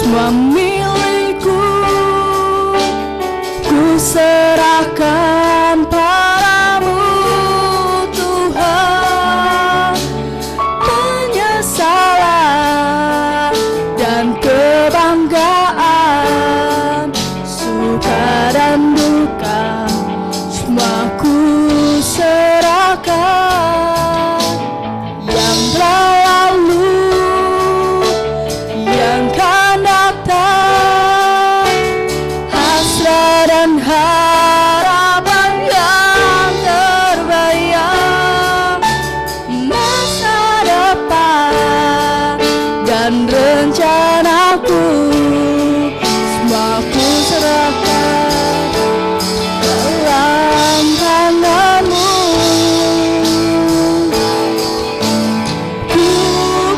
semua milikku, ku serahkan padamu Tuhan. Penyesalan dan kebanggaan, suka dan duka, semua ku serahkan. Yang berlalu, yang akan datang, hasrat dan harapan yang terbayang, masa depan dan rencanaku, semua ku serahkan dalam tanganmu. Ku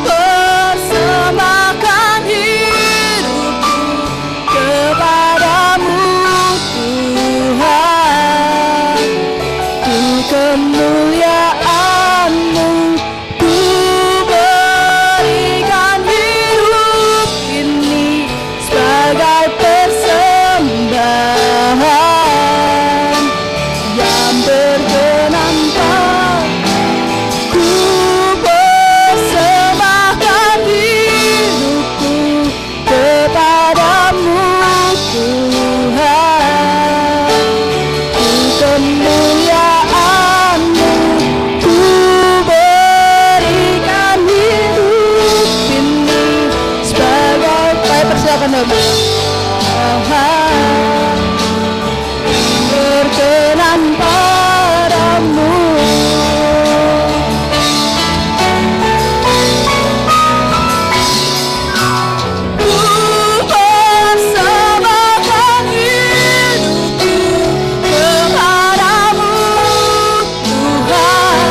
persembahkan hidupku kepadamu Tuhan, ku kemuliaan-Mu, ku berikan hidup ini sebagai persembahan yang berkenan padamu. Ku persembahkan hidupku kepadamu Tuhan, ku kemuliaan-Mu, ku berikan hidup ini sebagai persiapan berkenan padamu. Ku persembahkan hidupku kepadamu Tuhan,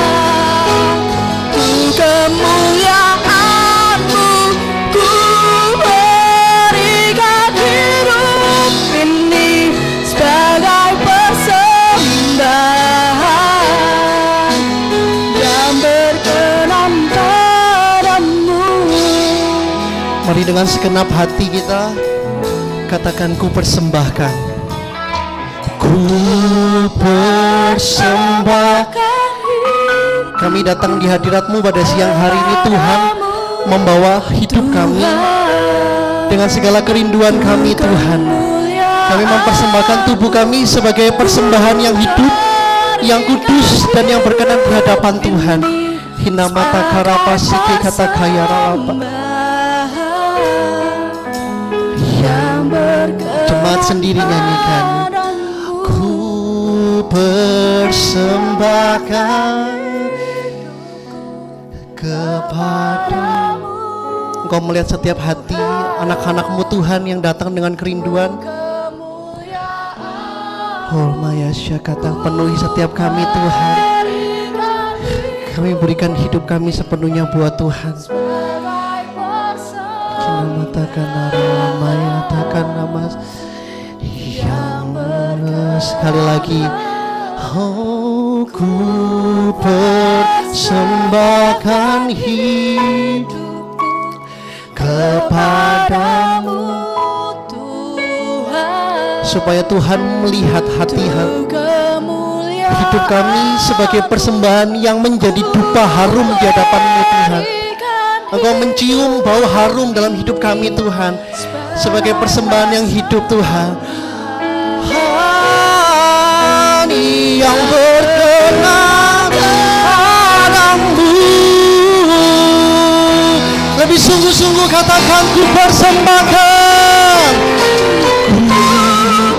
ku kemuliaan-Mu, ku berikan hidup ini sebagai persembahan yang berkenan padamu. Mari dengan segenap hati kita katakan, ku persembahkan. Ku persembahkan. Kami datang di hadirat-Mu pada siang hari ini Tuhan, membawa hidup kami dengan segala kerinduan kami Tuhan. Kami mempersembahkan tubuh kami sebagai persembahan yang hidup, yang kudus dan yang berkenan di hadapan Tuhan. Hina mata karapa sike kata kaya ralapa. Jemaat sendiri nyanyikan. Ku persembahkan kepadamu. Engkau melihat setiap hati anak-anak-Mu Tuhan yang datang dengan kerinduan. Holmaya syakata, penuhi setiap kami Tuhan. Kami berikan hidup kami sepenuhnya buat Tuhan. Sekali lagi, oh, ku persembahkan hidupku kepadamu Tuhan, supaya Tuhan melihat hati hidup kami sebagai persembahan yang menjadi dupa harum di hadapan-Mu Tuhan. Engkau mencium bau harum dalam hidup kami Tuhan, sebagai persembahan yang hidup Tuhan. Hani yang berkenan padamu. Lebih sungguh-sungguh katakan, ku persembahkan. Ku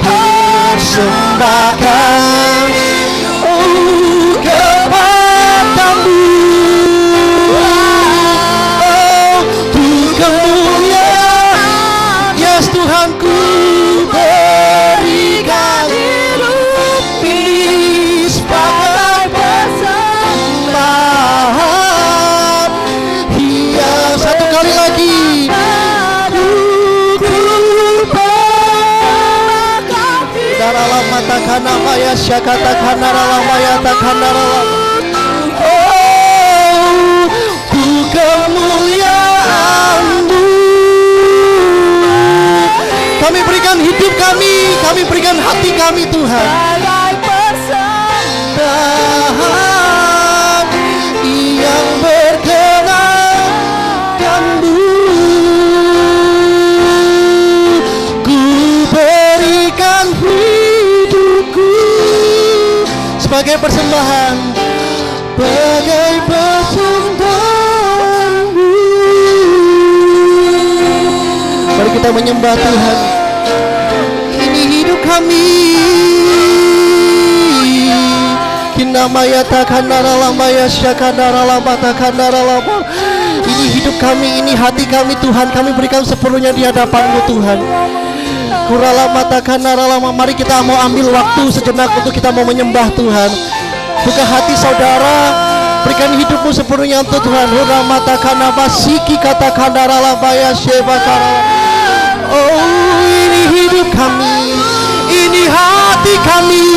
persembahkan kepadamu. Tuhan, ku berikan hidup ini sebagai persembahan. Iya, satu kali lagi. Daralah mata kana maya syakata kana rala maya takana rala. Oh, ku kemuliaan-Mu. kami berikan hati kami Tuhan. Bagai Persembahan yang berkenan padamu, ku berikan hidupku sebagai persembahan, bagai persembahanmu. Mari kita menyembah Tuhan. Ini hidup kami. Kinamaya takandara lamaya syakandara lama takandara lama. Ini hidup kami, ini hati kami Tuhan. Kami berikan sepenuhnya di hadapan-Mu Tuhan. Kurala mata kanara lama. Mari kita mau ambil waktu sejenak untuk kita mau menyembah Tuhan. Buka hati saudara, berikan hidupmu sepenuhnya untuk Tuhan. Hura mata kana basiki kata kanara lama ya sheba kanara. Oh, ini hidup kami, ini hati kami.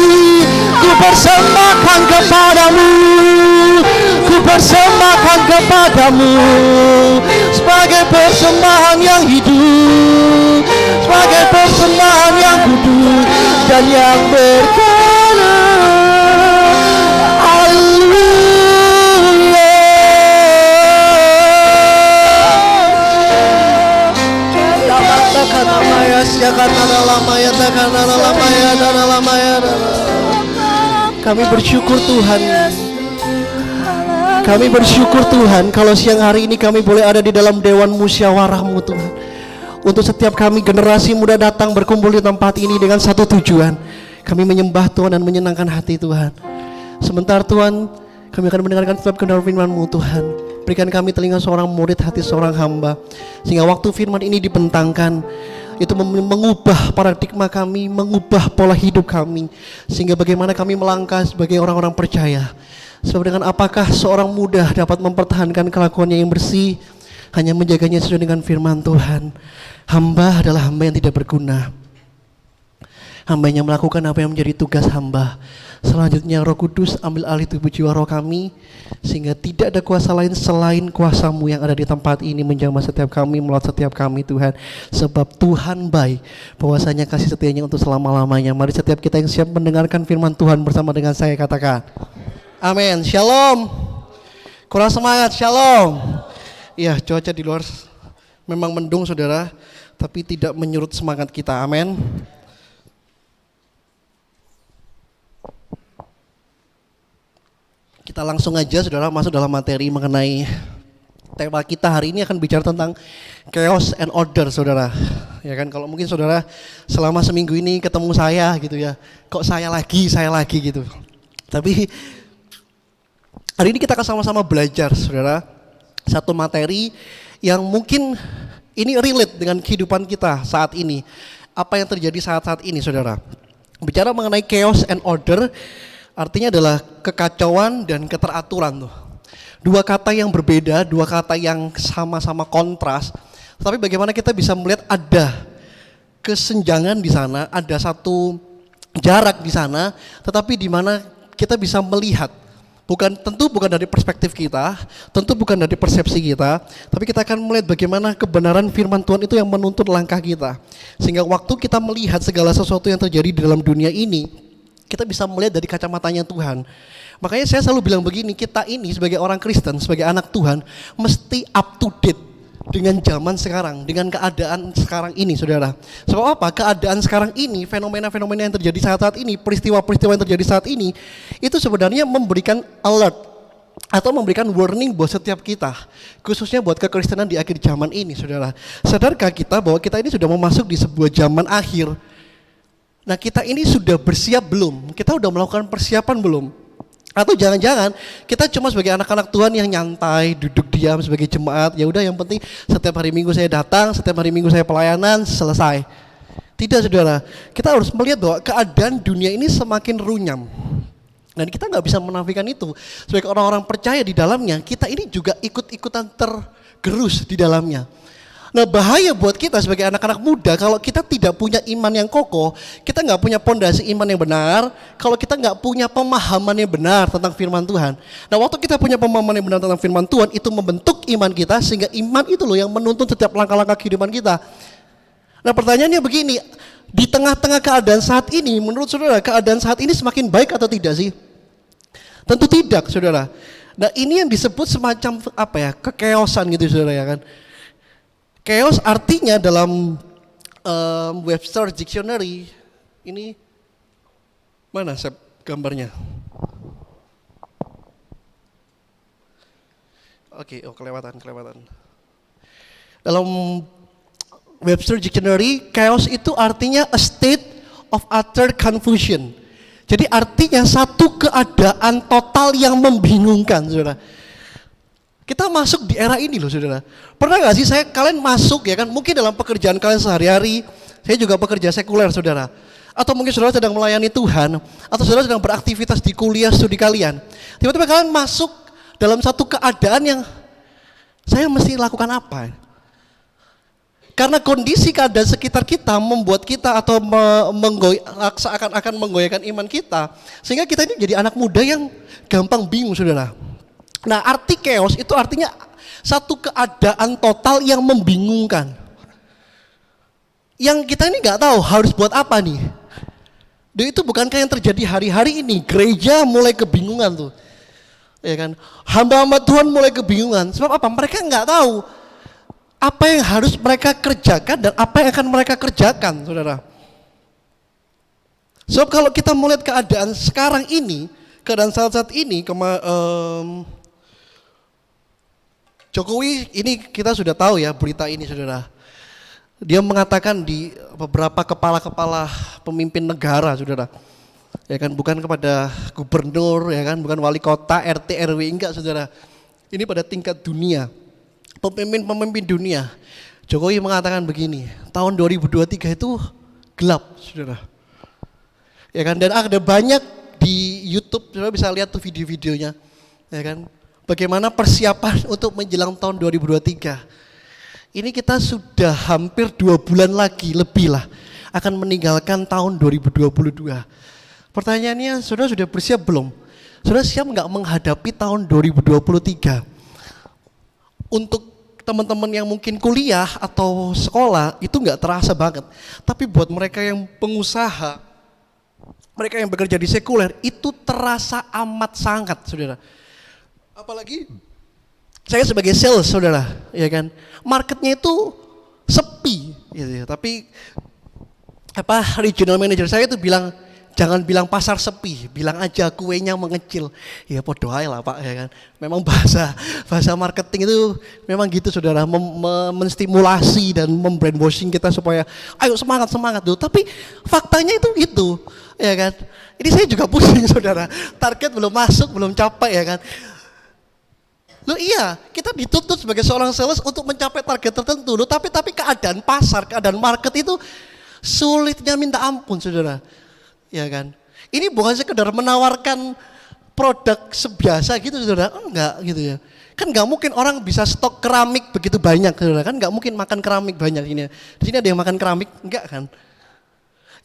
Ku persembahkan kepadamu, ku persembahkan kepadamu sebagai persembahan yang hidup, sebagai persembahan yang kudus dan yang berkenan. Haleluya. Kami bersyukur Tuhan. Kami bersyukur Tuhan kalau siang hari ini kami boleh ada di dalam dewan musyawarah-Mu Tuhan. Untuk setiap kami generasi muda datang berkumpul di tempat ini dengan satu tujuan. Kami menyembah Tuhan dan menyenangkan hati Tuhan. Sebentar Tuhan, kami akan mendengarkan setiap kebenaran firman-Mu Tuhan. Berikan kami telinga seorang murid, hati seorang hamba, sehingga waktu firman ini dibentangkan, itu mengubah paradigma kami, mengubah pola hidup kami, sehingga bagaimana kami melangkah sebagai orang-orang percaya. Sebab dengan apakah seorang muda dapat mempertahankan kelakuannya yang bersih, hanya menjaganya sesuai dengan firman Tuhan. Hamba adalah hamba yang tidak berguna. Hamba yang melakukan apa yang menjadi tugas hamba. Selanjutnya Roh Kudus ambil alih tubuh jiwa roh kami, sehingga tidak ada kuasa lain selain kuasa-Mu yang ada di tempat ini menjamah setiap kami, melalui setiap kami Tuhan. Sebab Tuhan baik, bahwasanya kasih setianya untuk selama-lamanya. Mari setiap kita yang siap mendengarkan firman Tuhan bersama dengan saya katakan amin. Shalom. Kurang semangat, shalom. Ya, cuaca di luar memang mendung saudara, tapi tidak menyurut semangat kita, amin. Kita langsung aja saudara masuk dalam materi mengenai tema kita hari ini akan bicara tentang chaos and order saudara. Ya kan, kalau mungkin saudara selama seminggu ini ketemu saya gitu ya, kok saya lagi gitu. Tapi hari ini kita akan sama-sama belajar saudara satu materi yang mungkin ini relate dengan kehidupan kita saat ini. Apa yang terjadi saat-saat ini saudara. Bicara mengenai chaos and order, artinya adalah kekacauan dan keteraturan tuh. Dua kata yang berbeda, dua kata yang sama-sama kontras. Tapi bagaimana kita bisa melihat ada kesenjangan di sana, ada satu jarak di sana, tetapi di mana kita bisa melihat tentu bukan dari perspektif kita, tentu bukan dari persepsi kita, tapi kita akan melihat bagaimana kebenaran firman Tuhan itu yang menuntun langkah kita. Sehingga waktu kita melihat segala sesuatu yang terjadi di dalam dunia ini, kita bisa melihat dari kacamatanya Tuhan. Makanya saya selalu bilang begini, kita ini sebagai orang Kristen, sebagai anak Tuhan, mesti up to date dengan zaman sekarang, dengan keadaan sekarang ini saudara. Sebab apa? Keadaan sekarang ini, fenomena-fenomena yang terjadi saat ini, peristiwa-peristiwa yang terjadi saat ini, itu sebenarnya memberikan alert atau memberikan warning buat setiap kita, khususnya buat kekristenan di akhir zaman ini saudara. Sadarkah kita bahwa kita ini sudah memasuki di sebuah zaman akhir? Nah, kita ini sudah bersiap belum? Kita udah melakukan persiapan belum? Atau jangan-jangan kita cuma sebagai anak-anak Tuhan yang nyantai, duduk diam sebagai jemaat, ya udah yang penting setiap hari Minggu saya datang, setiap hari Minggu saya pelayanan, selesai. Tidak saudara, kita harus melihat bahwa keadaan dunia ini semakin runyam. Dan kita nggak bisa menafikan itu. Sebagai orang-orang percaya di dalamnya, kita ini juga ikut-ikutan tergerus di dalamnya. Nah, bahaya buat kita sebagai anak-anak muda kalau kita tidak punya iman yang kokoh, kita nggak punya pondasi iman yang benar, kalau kita nggak punya pemahaman yang benar tentang firman Tuhan. Nah, waktu kita punya pemahaman yang benar tentang firman Tuhan, itu membentuk iman kita, sehingga iman itu loh yang menuntun setiap langkah-langkah kehidupan kita. Nah pertanyaannya begini, di tengah-tengah keadaan saat ini, menurut saudara keadaan saat ini semakin baik atau tidak sih? Tentu tidak, saudara. Nah ini yang disebut semacam apa ya, kekeosan gitu saudara ya kan. Chaos artinya dalam Webster Dictionary, ini mana gambarnya? Oke, kelewatan. Dalam Webster Dictionary, chaos itu artinya a state of utter confusion. Jadi artinya satu keadaan total yang membingungkan, saudara. Kita masuk di era ini loh, saudara. Pernah nggak sih kalian masuk ya kan? Mungkin dalam pekerjaan kalian sehari-hari, saya juga pekerja sekuler, saudara. Atau mungkin saudara sedang melayani Tuhan, atau saudara sedang beraktivitas di kuliah studi kalian. Tiba-tiba kalian masuk dalam satu keadaan yang saya mesti lakukan apa? Karena kondisi keadaan sekitar kita membuat kita atau seakan-akan menggoyahkan iman kita, sehingga kita ini jadi anak muda yang gampang bingung, saudara. Nah, arti chaos itu artinya satu keadaan total yang membingungkan. Yang kita ini nggak tahu harus buat apa nih. Dan itu bukankah yang terjadi hari-hari ini? Gereja mulai kebingungan tuh, ya kan? Hamba-hamba Tuhan mulai kebingungan. Sebab apa? Mereka nggak tahu apa yang harus mereka kerjakan dan apa yang akan mereka kerjakan, saudara. Sebab kalau kita melihat keadaan sekarang ini, keadaan saat-saat ini, Jokowi ini kita sudah tahu ya berita ini, saudara. Dia mengatakan di beberapa kepala-kepala pemimpin negara, saudara. Ya kan, bukan kepada gubernur, ya kan, bukan wali kota, RT, RW, enggak, saudara. Ini pada tingkat dunia. Pemimpin dunia. Jokowi mengatakan begini, tahun 2023 itu gelap, saudara. Ya kan, dan ada banyak di YouTube, saudara bisa lihat tuh video-videonya, ya kan. Bagaimana persiapan untuk menjelang tahun 2023. Ini kita sudah hampir 2 bulan lagi, lebih lah, akan meninggalkan tahun 2022. Pertanyaannya, saudara sudah bersiap belum? Saudara siap nggak menghadapi tahun 2023? Untuk teman-teman yang mungkin kuliah atau sekolah itu nggak terasa banget, tapi buat mereka yang pengusaha, mereka yang bekerja di sekuler itu terasa amat sangat, saudara. Apalagi saya sebagai sales, saudara, ya kan, marketnya itu sepi, gitu ya. Tapi regional manager saya itu bilang, jangan bilang pasar sepi, bilang aja kuenya mengecil. Ya podo ae lah Pak, ya kan. Memang bahasa marketing itu memang gitu, saudara, menstimulasi dan membrainwashing kita supaya ayo semangat tuh. Tapi faktanya itu gitu, ya kan. Ini saya juga pusing, saudara. Target belum masuk, belum capai, ya kan. Loh iya, kita dituntut sebagai seorang sales untuk mencapai target tertentu. Loh, tapi keadaan pasar, keadaan market itu sulitnya minta ampun, saudara. Ya kan? Ini bukan sekedar menawarkan produk sebiasa gitu, saudara. Enggak gitu ya. Kan enggak mungkin orang bisa stok keramik begitu banyak, saudara. Kan enggak mungkin makan keramik banyak ini. Di sini ada yang makan keramik? Enggak kan?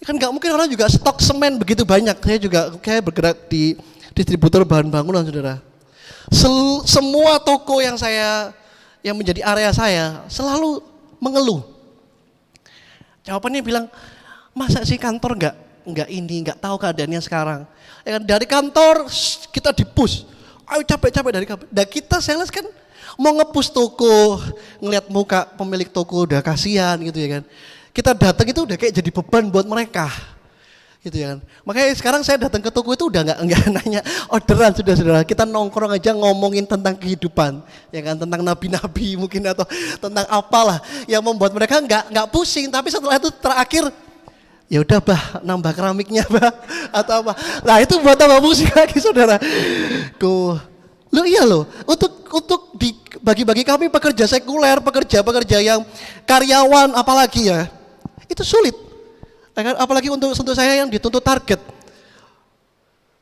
Kan enggak mungkin orang juga stok semen begitu banyak. Saya juga kayak bergerak di distributor bahan bangunan, saudara. Semua toko yang menjadi area saya selalu mengeluh. Jawabannya bilang, masa sih kantor enggak tahu keadaannya sekarang. Ya kan, dari kantor kita di-push. Ayo capek-capek dari kantor. Dan kita sales kan mau nge-push toko, ngelihat muka pemilik toko udah kasihan gitu ya kan. Kita datang itu udah kayak jadi beban buat mereka. Gitu ya kan. Makanya sekarang saya datang ke toko itu udah enggak nanya orderan, saudara. Kita nongkrong aja ngomongin tentang kehidupan, ya kan, tentang nabi-nabi mungkin atau tentang apalah yang membuat mereka enggak pusing. Tapi setelah itu terakhir, ya udah bah, nambah keramiknya bah, atau apa. Nah itu buat tambah pusing lagi, saudara. Lo iya loh, untuk bagi kami pekerja sekuler, pekerja yang karyawan apalagi ya, itu sulit. Apalagi untuk saya yang dituntut target.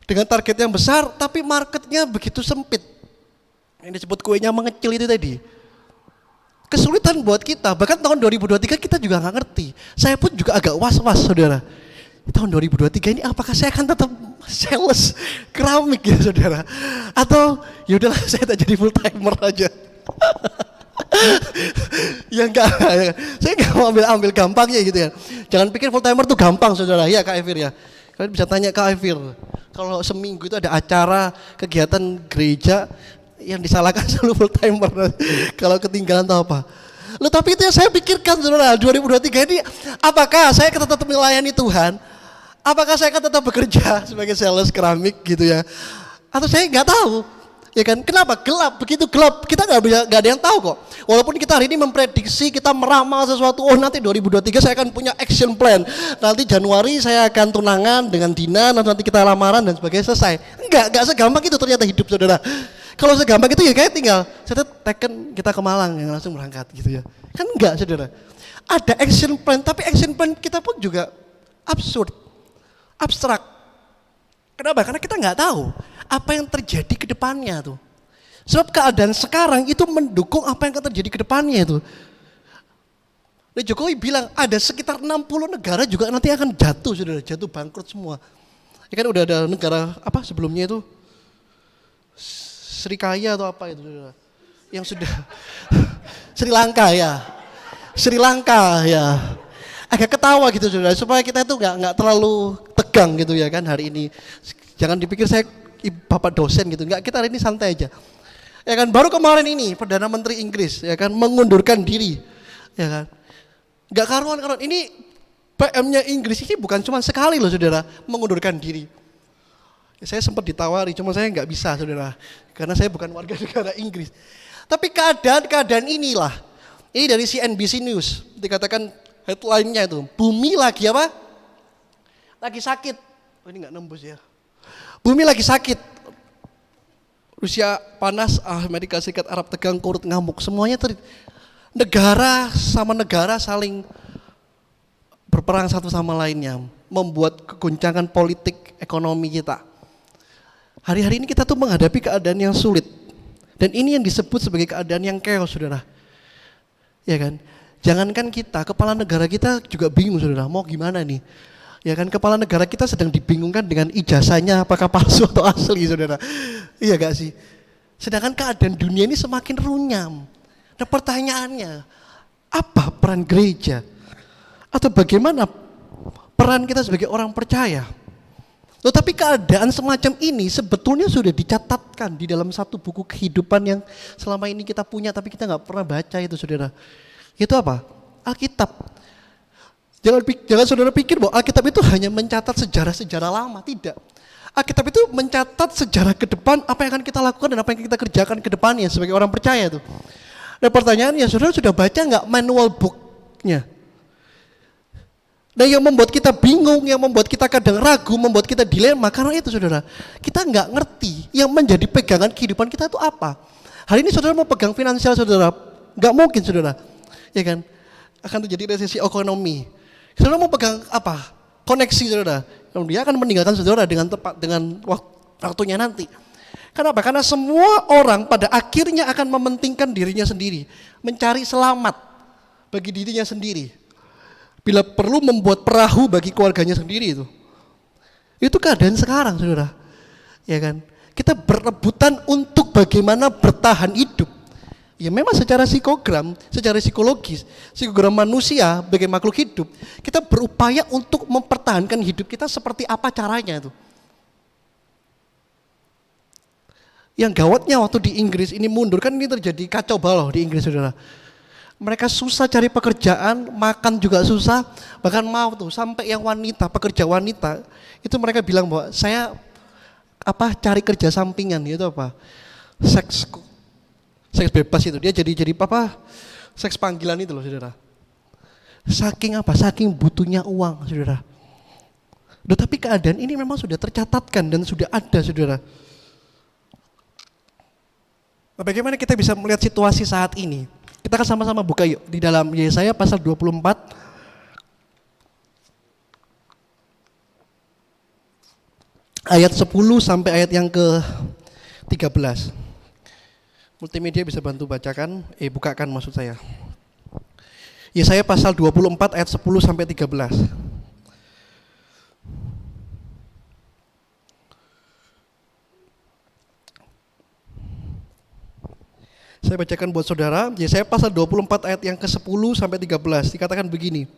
Dengan target yang besar, tapi marketnya begitu sempit. Yang disebut kuenya mengecil itu tadi. Kesulitan buat kita, bahkan tahun 2023 kita juga nggak ngerti. Saya pun juga agak was-was, saudara. Tahun 2023 ini apakah saya akan tetap sales keramik ya, saudara? Atau yaudahlah saya tak jadi full timer aja. Ya enggak, saya enggak mau ambil gampangnya gitu ya. Jangan pikir full timer tuh gampang saudara, ya Kak Evir ya. Kalian bisa tanya Kak Evir, kalau seminggu itu ada acara kegiatan gereja yang disalahkan selalu full timer kalau ketinggalan atau apa. Loh tapi itu yang saya pikirkan saudara, 2023 ini apakah saya akan tetap melayani Tuhan? Apakah saya akan tetap bekerja sebagai sales keramik gitu ya? Atau saya nggak tahu. Ya kan, kenapa gelap, begitu gelap, kita nggak ada yang tahu kok. Walaupun kita hari ini memprediksi, kita meramal sesuatu, oh nanti 2023 saya akan punya action plan. Nanti Januari saya akan tunangan dengan Dina, nanti kita lamaran dan sebagainya selesai. Enggak segampang itu ternyata hidup saudara. Kalau segampang itu ya kayak tinggal, saya teken kita ke Malang yang langsung berangkat gitu ya. Kan enggak saudara. Ada action plan, tapi action plan kita pun juga absurd, abstrak. Kenapa? Karena kita nggak tahu apa yang terjadi ke depannya tuh. Sebab keadaan sekarang itu mendukung apa yang akan terjadi ke depannya itu. Dan Jokowi bilang ada sekitar 60 negara juga nanti akan jatuh, saudara, jatuh bangkrut semua. Ya kan udah ada negara apa sebelumnya itu Srikaya atau apa itu, saudara, yang sudah Sri Lanka ya, Sri Lanka ya. Agak ketawa gitu saudara, supaya kita itu nggak terlalu tegang gitu ya kan hari ini. Jangan dipikir saya bapak dosen gitu, nggak, kita hari ini santai aja. Ya kan baru kemarin ini Perdana Menteri Inggris ya kan mengundurkan diri, ya kan. Nggak karuan. Ini PM-nya Inggris ini bukan cuma sekali loh saudara mengundurkan diri. Ya, saya sempat ditawari, cuma saya nggak bisa saudara, karena saya bukan warga negara Inggris. Tapi keadaan inilah, ini dari CNBC News dikatakan headline-nya itu, bumi lagi apa? Lagi sakit. Oh, ini nggak nembus ya. Bumi lagi sakit. Rusia panas, Amerika Serikat, Arab tegang, kurut ngamuk. Semuanya negara sama negara saling berperang satu sama lainnya, membuat keguncangan politik ekonomi kita. Hari-hari ini kita tuh menghadapi keadaan yang sulit. Dan ini yang disebut sebagai keadaan yang chaos, saudara. Ya kan? Jangankan kita, kepala negara kita juga bingung saudara, mau gimana nih? Ya kan, kepala negara kita sedang dibingungkan dengan ijazahnya apakah palsu atau asli saudara. Iya gak sih? Sedangkan keadaan dunia ini semakin runyam. Nah pertanyaannya, apa peran gereja? Atau bagaimana peran kita sebagai orang percaya? Tetapi keadaan semacam ini sebetulnya sudah dicatatkan di dalam satu buku kehidupan yang selama ini kita punya tapi kita gak pernah baca itu saudara. Itu apa? Alkitab. Jangan saudara pikir bahwa Alkitab itu hanya mencatat sejarah-sejarah lama, tidak. Alkitab itu mencatat sejarah ke depan, apa yang akan kita lakukan dan apa yang kita kerjakan ke depannya sebagai orang percaya itu. Dan pertanyaannya, saudara sudah baca nggak manual booknya? Dan yang membuat kita bingung, yang membuat kita kadang ragu, membuat kita dilema, karena itu saudara, kita nggak ngerti yang menjadi pegangan kehidupan kita itu apa. Hari ini saudara mau pegang finansial saudara, nggak mungkin saudara. Ya kan, akan terjadi resesi ekonomi. Saudara mau pegang apa? Koneksi saudara. Dia akan meninggalkan saudara dengan tepat, dengan waktunya nanti. Kenapa? Karena semua orang pada akhirnya akan mementingkan dirinya sendiri, mencari selamat bagi dirinya sendiri. Bila perlu membuat perahu bagi keluarganya sendiri itu. Itu keadaan sekarang saudara. Ya kan? Kita berebutan untuk bagaimana bertahan hidup. Ya memang secara psikogram, secara psikologis, psikogram manusia sebagai makhluk hidup, kita berupaya untuk mempertahankan hidup kita seperti apa caranya itu. Yang gawatnya waktu di Inggris ini mundur, kan ini terjadi kacau balau di Inggris saudara. Mereka susah cari pekerjaan, makan juga susah, bahkan mau tuh sampai yang wanita, pekerja wanita, itu mereka bilang bahwa saya cari kerja sampingan itu apa? Seks bebas itu, dia jadi seks panggilan itu loh saudara. Saking saking butuhnya uang saudara. Tetapi keadaan ini memang sudah tercatatkan dan sudah ada saudara. Nah, bagaimana kita bisa melihat situasi saat ini? Kita akan sama-sama buka yuk di dalam Yesaya pasal 24 ayat 10 sampai ayat yang ke-13. Multimedia bisa bantu bacakan, bukakan maksud saya. Yesaya pasal 24 ayat 10 sampai 13. Saya bacakan buat saudara, Yesaya pasal 24 ayat yang ke-10 sampai 13. Dikatakan begini.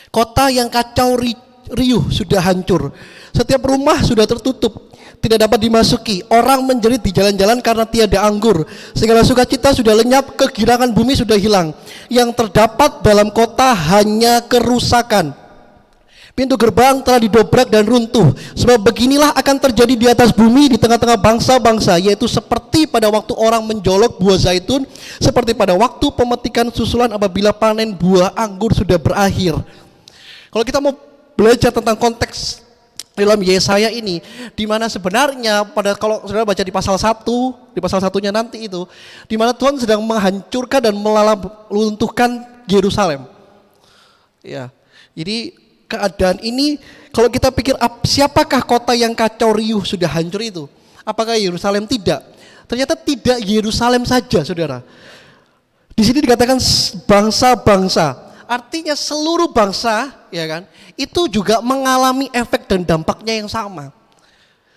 Kota yang kacau riuh sudah hancur. Setiap rumah sudah tertutup, tidak dapat dimasuki. Orang menjerit di jalan-jalan karena tiada anggur. Segala sukacita sudah lenyap, kegirangan bumi sudah hilang. Yang terdapat dalam kota hanya kerusakan. Pintu gerbang telah didobrak dan runtuh. Sebab beginilah akan terjadi di atas bumi di tengah-tengah bangsa-bangsa, yaitu seperti pada waktu orang menjolok buah zaitun, seperti pada waktu pemetikan susulan apabila panen buah anggur sudah berakhir. Kalau kita mau belajar tentang konteks dalam Yesaya ini, di mana sebenarnya kalau saudara baca di pasal 1, di pasal 1-nya nanti itu, di mana Tuhan sedang menghancurkan dan meluntuhkan Yerusalem. Ya. Jadi keadaan ini, kalau kita pikir siapakah kota yang kacau riuh sudah hancur itu? Apakah Yerusalem? Tidak. Ternyata tidak Yerusalem saja, saudara. Di sini dikatakan bangsa-bangsa. Artinya seluruh bangsa, ya kan? Itu juga mengalami efek dan dampaknya yang sama.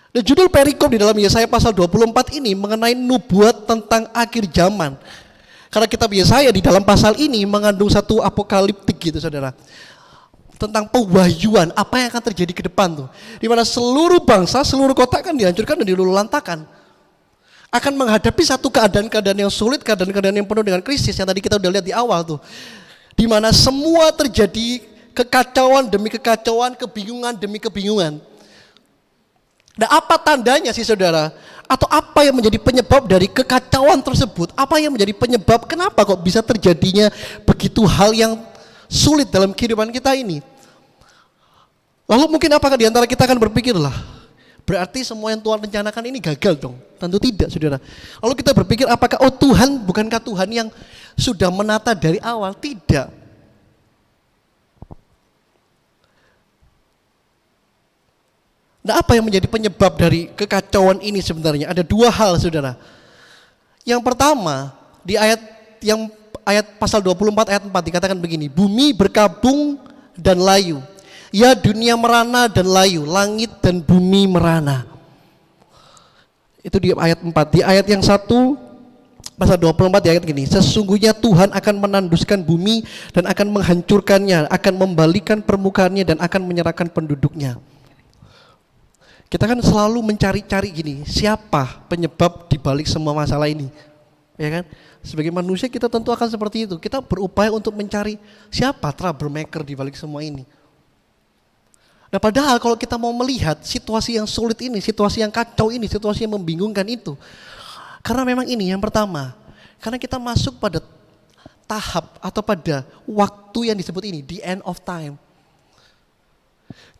Dan judul perikop di dalam Yesaya pasal 24 ini mengenai nubuat tentang akhir zaman. Karena kitab Yesaya di dalam pasal ini mengandung satu apokaliptik gitu, saudara. Tentang pewahyuan apa yang akan terjadi ke depan tuh, di mana seluruh bangsa, seluruh kota akan dihancurkan dan dilululantakan, akan menghadapi satu keadaan-keadaan yang sulit, keadaan-keadaan yang penuh dengan krisis yang tadi kita udah lihat di awal tuh, di mana semua terjadi kekacauan demi kekacauan, kebingungan demi kebingungan. Nah, apa tandanya sih, saudara? Atau apa yang menjadi penyebab dari kekacauan tersebut? Apa yang menjadi penyebab kenapa kok bisa terjadinya begitu hal yang sulit dalam kehidupan kita ini? Lalu mungkin apakah di antara kita akan berpikir lah, berarti semua yang Tuhan rencanakan ini gagal dong? Tentu tidak, saudara. Lalu kita berpikir apakah Tuhan, bukankah Tuhan yang sudah menata dari awal? Tidak. Nah, apa yang menjadi penyebab dari kekacauan ini sebenarnya? Ada dua hal, saudara. Yang pertama, di ayat pasal 24 ayat 4 dikatakan begini, bumi berkabung dan layu, ya dunia merana dan layu, langit dan bumi merana. Itu di ayat 4. Di ayat yang 1 pasal 24 di ayat gini, sesungguhnya Tuhan akan menanduskan bumi dan akan menghancurkannya, akan membalikan permukaannya dan akan menyerahkan penduduknya. Kita kan selalu mencari-cari gini, siapa penyebab di balik semua masalah ini? Ya kan? Sebagai manusia kita tentu akan seperti itu. Kita berupaya untuk mencari siapa troublemaker di balik semua ini. Nah, padahal kalau kita mau melihat situasi yang sulit ini, situasi yang kacau ini, situasi yang membingungkan itu, karena memang ini yang pertama, karena kita masuk pada tahap atau pada waktu yang disebut ini, the end of time.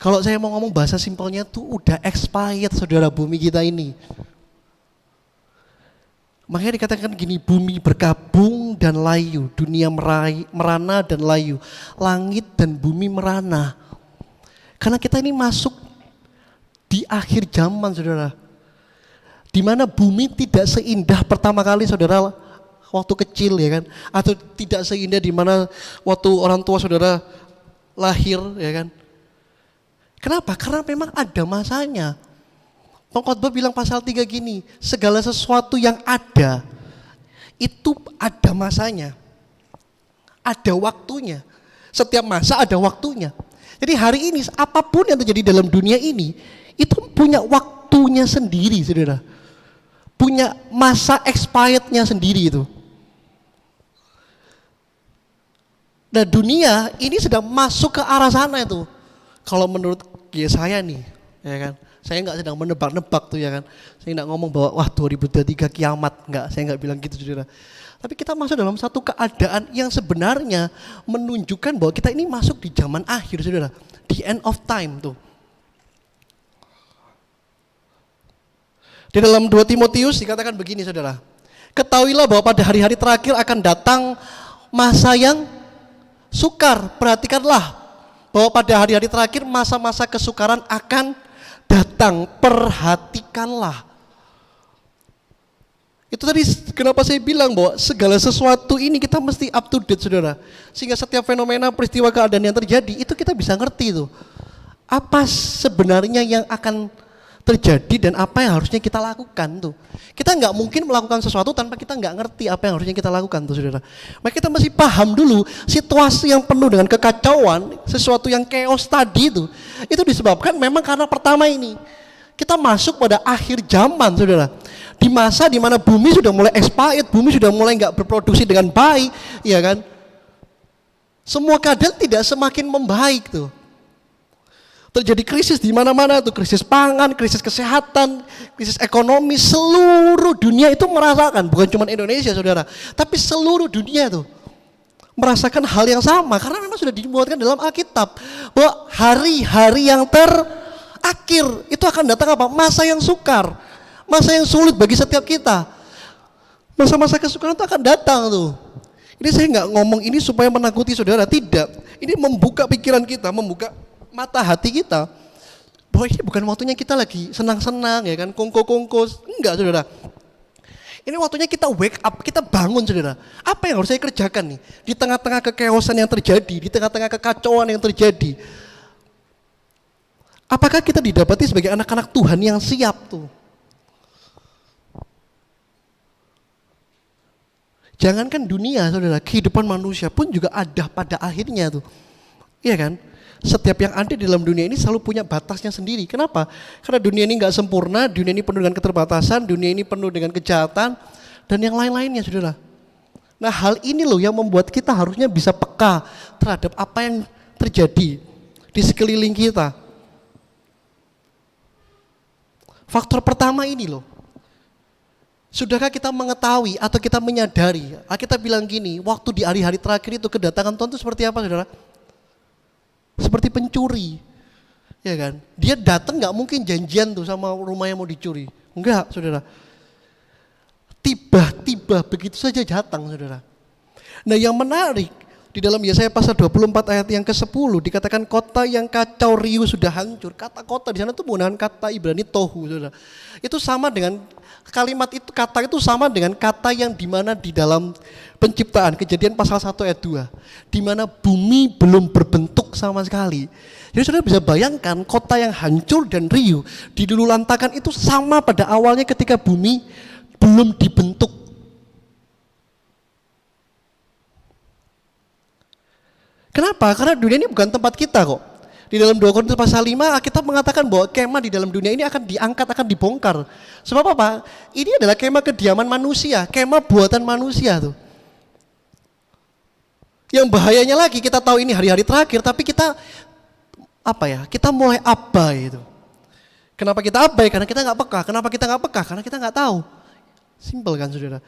Kalau saya mau ngomong bahasa simpelnya tuh udah expired, saudara, bumi kita ini. Makanya dikatakan gini, bumi berkabung dan layu, dunia merana dan layu, langit dan bumi merana. Karena kita ini masuk di akhir zaman, saudara. Di mana bumi tidak seindah pertama kali, saudara, waktu kecil, ya kan? Atau tidak seindah di mana waktu orang tua saudara lahir, ya kan? Kenapa? Karena memang ada masanya. Pengkhotbah bilang pasal 3 gini, segala sesuatu yang ada, itu ada masanya. Ada waktunya. Setiap masa ada waktunya. Jadi hari ini apapun yang terjadi dalam dunia ini, itu punya waktunya sendiri, saudara. Punya masa expirednya sendiri itu. Nah, dunia ini sedang masuk ke arah sana itu. Kalau menurut Yesaya nih, ya kan, saya nggak sedang menebak-nebak tuh, ya kan. Saya nggak ngomong bahwa wah 2023 kiamat, nggak, saya nggak bilang gitu, saudara. Tapi kita masuk dalam satu keadaan yang sebenarnya menunjukkan bahwa kita ini masuk di zaman akhir, saudara, the end of time tuh. Di dalam 2 Timotius dikatakan begini, saudara, ketahuilah bahwa pada hari-hari terakhir akan datang masa yang sukar. Perhatikanlah bahwa pada hari-hari terakhir masa-masa kesukaran akan datang. Perhatikanlah. Itu tadi kenapa saya bilang bahwa segala sesuatu ini kita mesti up to date, saudara. Sehingga setiap fenomena, peristiwa, keadaan yang terjadi itu kita bisa ngerti itu. Apa sebenarnya yang akan terjadi dan apa yang harusnya kita lakukan tuh. Kita nggak mungkin melakukan sesuatu tanpa kita nggak ngerti apa yang harusnya kita lakukan tuh saudara. Maka kita mesti paham dulu situasi yang penuh dengan kekacauan, sesuatu yang chaos tadi itu disebabkan memang karena pertama ini kita masuk pada akhir zaman saudara. Di masa di mana bumi sudah mulai expired, bumi sudah mulai nggak berproduksi dengan baik, ya kan? Semua keadaan tidak semakin membaik tuh. Terjadi krisis di mana-mana tuh, krisis pangan, krisis kesehatan, krisis ekonomi, seluruh dunia itu merasakan, bukan cuma Indonesia saudara, tapi seluruh dunia tuh merasakan hal yang sama karena memang sudah dimuatkan dalam Alkitab bahwa hari-hari yang terakhir itu akan datang apa? Masa yang sukar, masa yang sulit bagi setiap kita. Masa-masa kesukaran itu akan datang tuh. Ini saya nggak ngomong ini supaya menakuti saudara, tidak. Ini membuka pikiran kita, membuka mata hati kita bahwa ini bukan waktunya kita lagi senang-senang ya kan, kongko-kongko, enggak saudara. Ini waktunya kita wake up, kita bangun saudara. Apa yang harus saya kerjakan nih di tengah-tengah kekeosan yang terjadi, di tengah-tengah kekacauan yang terjadi? Apakah kita didapati sebagai anak-anak Tuhan yang siap tuh? Jangankan dunia saudara, kehidupan manusia pun juga ada pada akhirnya tuh, iya kan? Setiap yang ada di dalam dunia ini selalu punya batasnya sendiri. Kenapa? Karena dunia ini nggak sempurna, dunia ini penuh dengan keterbatasan, dunia ini penuh dengan kejahatan, dan yang lain-lainnya saudara. Nah hal ini loh yang membuat kita harusnya bisa peka terhadap apa yang terjadi di sekeliling kita. Faktor pertama ini loh. Sudahkah kita mengetahui atau kita menyadari? Kita bilang gini, waktu di hari-hari terakhir itu kedatangan Tuhan itu seperti apa saudara? Seperti pencuri, ya kan? Dia datang nggak mungkin janjian tuh sama rumah yang mau dicuri, enggak, saudara. Tiba-tiba begitu saja datang, saudara. Nah, yang menarik di dalam Yesaya pasal 24 ayat yang ke-10 dikatakan kota yang kacau riuh sudah hancur. Kata kota di sana tuh menggunakan kata Ibrani tohu, saudara. Itu sama dengan kalimat itu, kata itu sama dengan kata yang dimana di dalam penciptaan, Kejadian pasal 1 ayat 2, di mana bumi belum berbentuk sama sekali. Jadi saudara bisa bayangkan kota yang hancur dan riuh, dilululantakan itu sama pada awalnya ketika bumi belum dibentuk. Kenapa? Karena dunia ini bukan tempat kita kok. Di dalam 2 Korintus pasal 5 kita mengatakan bahwa kemah di dalam dunia ini akan diangkat, akan dibongkar. Sebab apa? Ini adalah kemah kediaman manusia, kemah buatan manusia tuh. Yang bahayanya lagi kita tahu ini hari-hari terakhir, tapi kita kita mulai abai itu. Kenapa kita abai? Karena kita nggak peka. Kenapa kita nggak peka? Karena kita nggak tahu. Simpel kan saudara.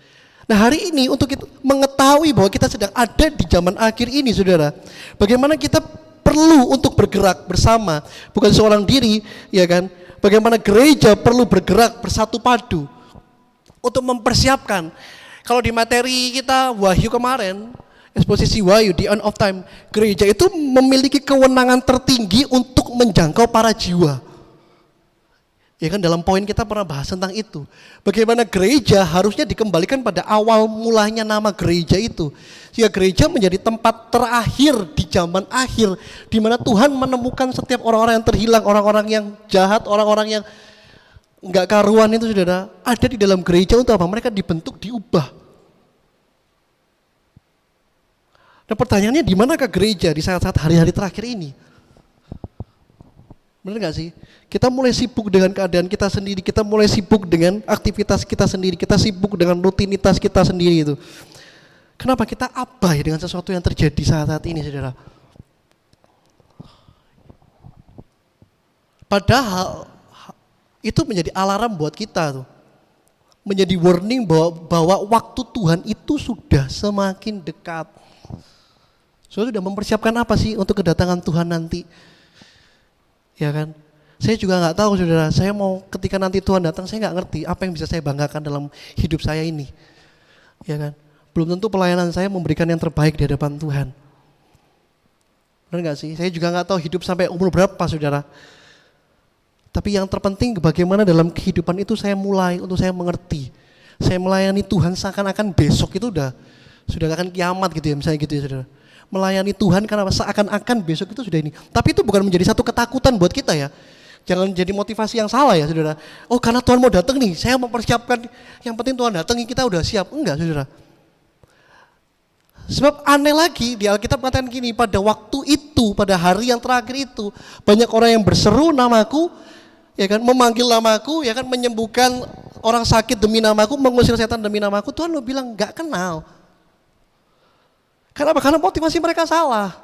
Nah hari ini untuk kita mengetahui bahwa kita sedang ada di zaman akhir ini saudara, bagaimana kita perlu untuk bergerak bersama, bukan seorang diri, ya kan? Bagaimana gereja perlu bergerak bersatu padu untuk mempersiapkan. Kalau di materi kita Wahyu kemarin, eksposisi Wahyu di end of time, gereja itu memiliki kewenangan tertinggi untuk menjangkau para jiwa. Ya kan, dalam poin kita pernah bahas tentang itu. Bagaimana gereja harusnya dikembalikan pada awal mulanya nama gereja itu. Sehingga gereja menjadi tempat terakhir di zaman akhir, di mana Tuhan menemukan setiap orang-orang yang terhilang, orang-orang yang jahat, orang-orang yang enggak karuan itu saudara, ada di dalam gereja untuk apa? Mereka dibentuk, diubah. Nah pertanyaannya, di manakah gereja di saat-saat hari-hari terakhir ini? Benar gak sih? Kita mulai sibuk dengan keadaan kita sendiri, kita mulai sibuk dengan aktivitas kita sendiri, kita sibuk dengan rutinitas kita sendiri itu. Kenapa kita abai dengan sesuatu yang terjadi saat-saat ini, saudara? Padahal itu menjadi alarm buat kita tuh. Menjadi warning bahwa waktu Tuhan itu sudah semakin dekat. Saudara sudah mempersiapkan apa sih untuk kedatangan Tuhan nanti? Ya kan? Saya juga nggak tahu saudara, saya mau ketika nanti Tuhan datang, saya nggak ngerti apa yang bisa saya banggakan dalam hidup saya ini. Ya kan? Belum tentu pelayanan saya memberikan yang terbaik di hadapan Tuhan. Benar nggak sih? Saya juga nggak tahu hidup sampai umur berapa saudara. Tapi yang terpenting bagaimana dalam kehidupan itu saya mulai untuk saya mengerti. Saya melayani Tuhan seakan-akan besok itu sudah akan kiamat gitu ya, misalnya gitu ya saudara. Melayani Tuhan karena seakan-akan besok itu sudah ini. Tapi itu bukan menjadi satu ketakutan buat kita ya. Jangan jadi motivasi yang salah ya saudara. Oh karena Tuhan mau datang nih, saya mempersiapkan, yang penting Tuhan datang kita udah siap. Enggak saudara. Sebab aneh lagi di Alkitab mengatakan gini, pada waktu itu, pada hari yang terakhir itu, banyak orang yang berseru namaku, ya kan, memanggil namaku, ya kan, menyembuhkan orang sakit demi namaku, mengusir setan demi namaku. Tuhan lo bilang enggak kenal. Kenapa? Karena motivasi mereka salah.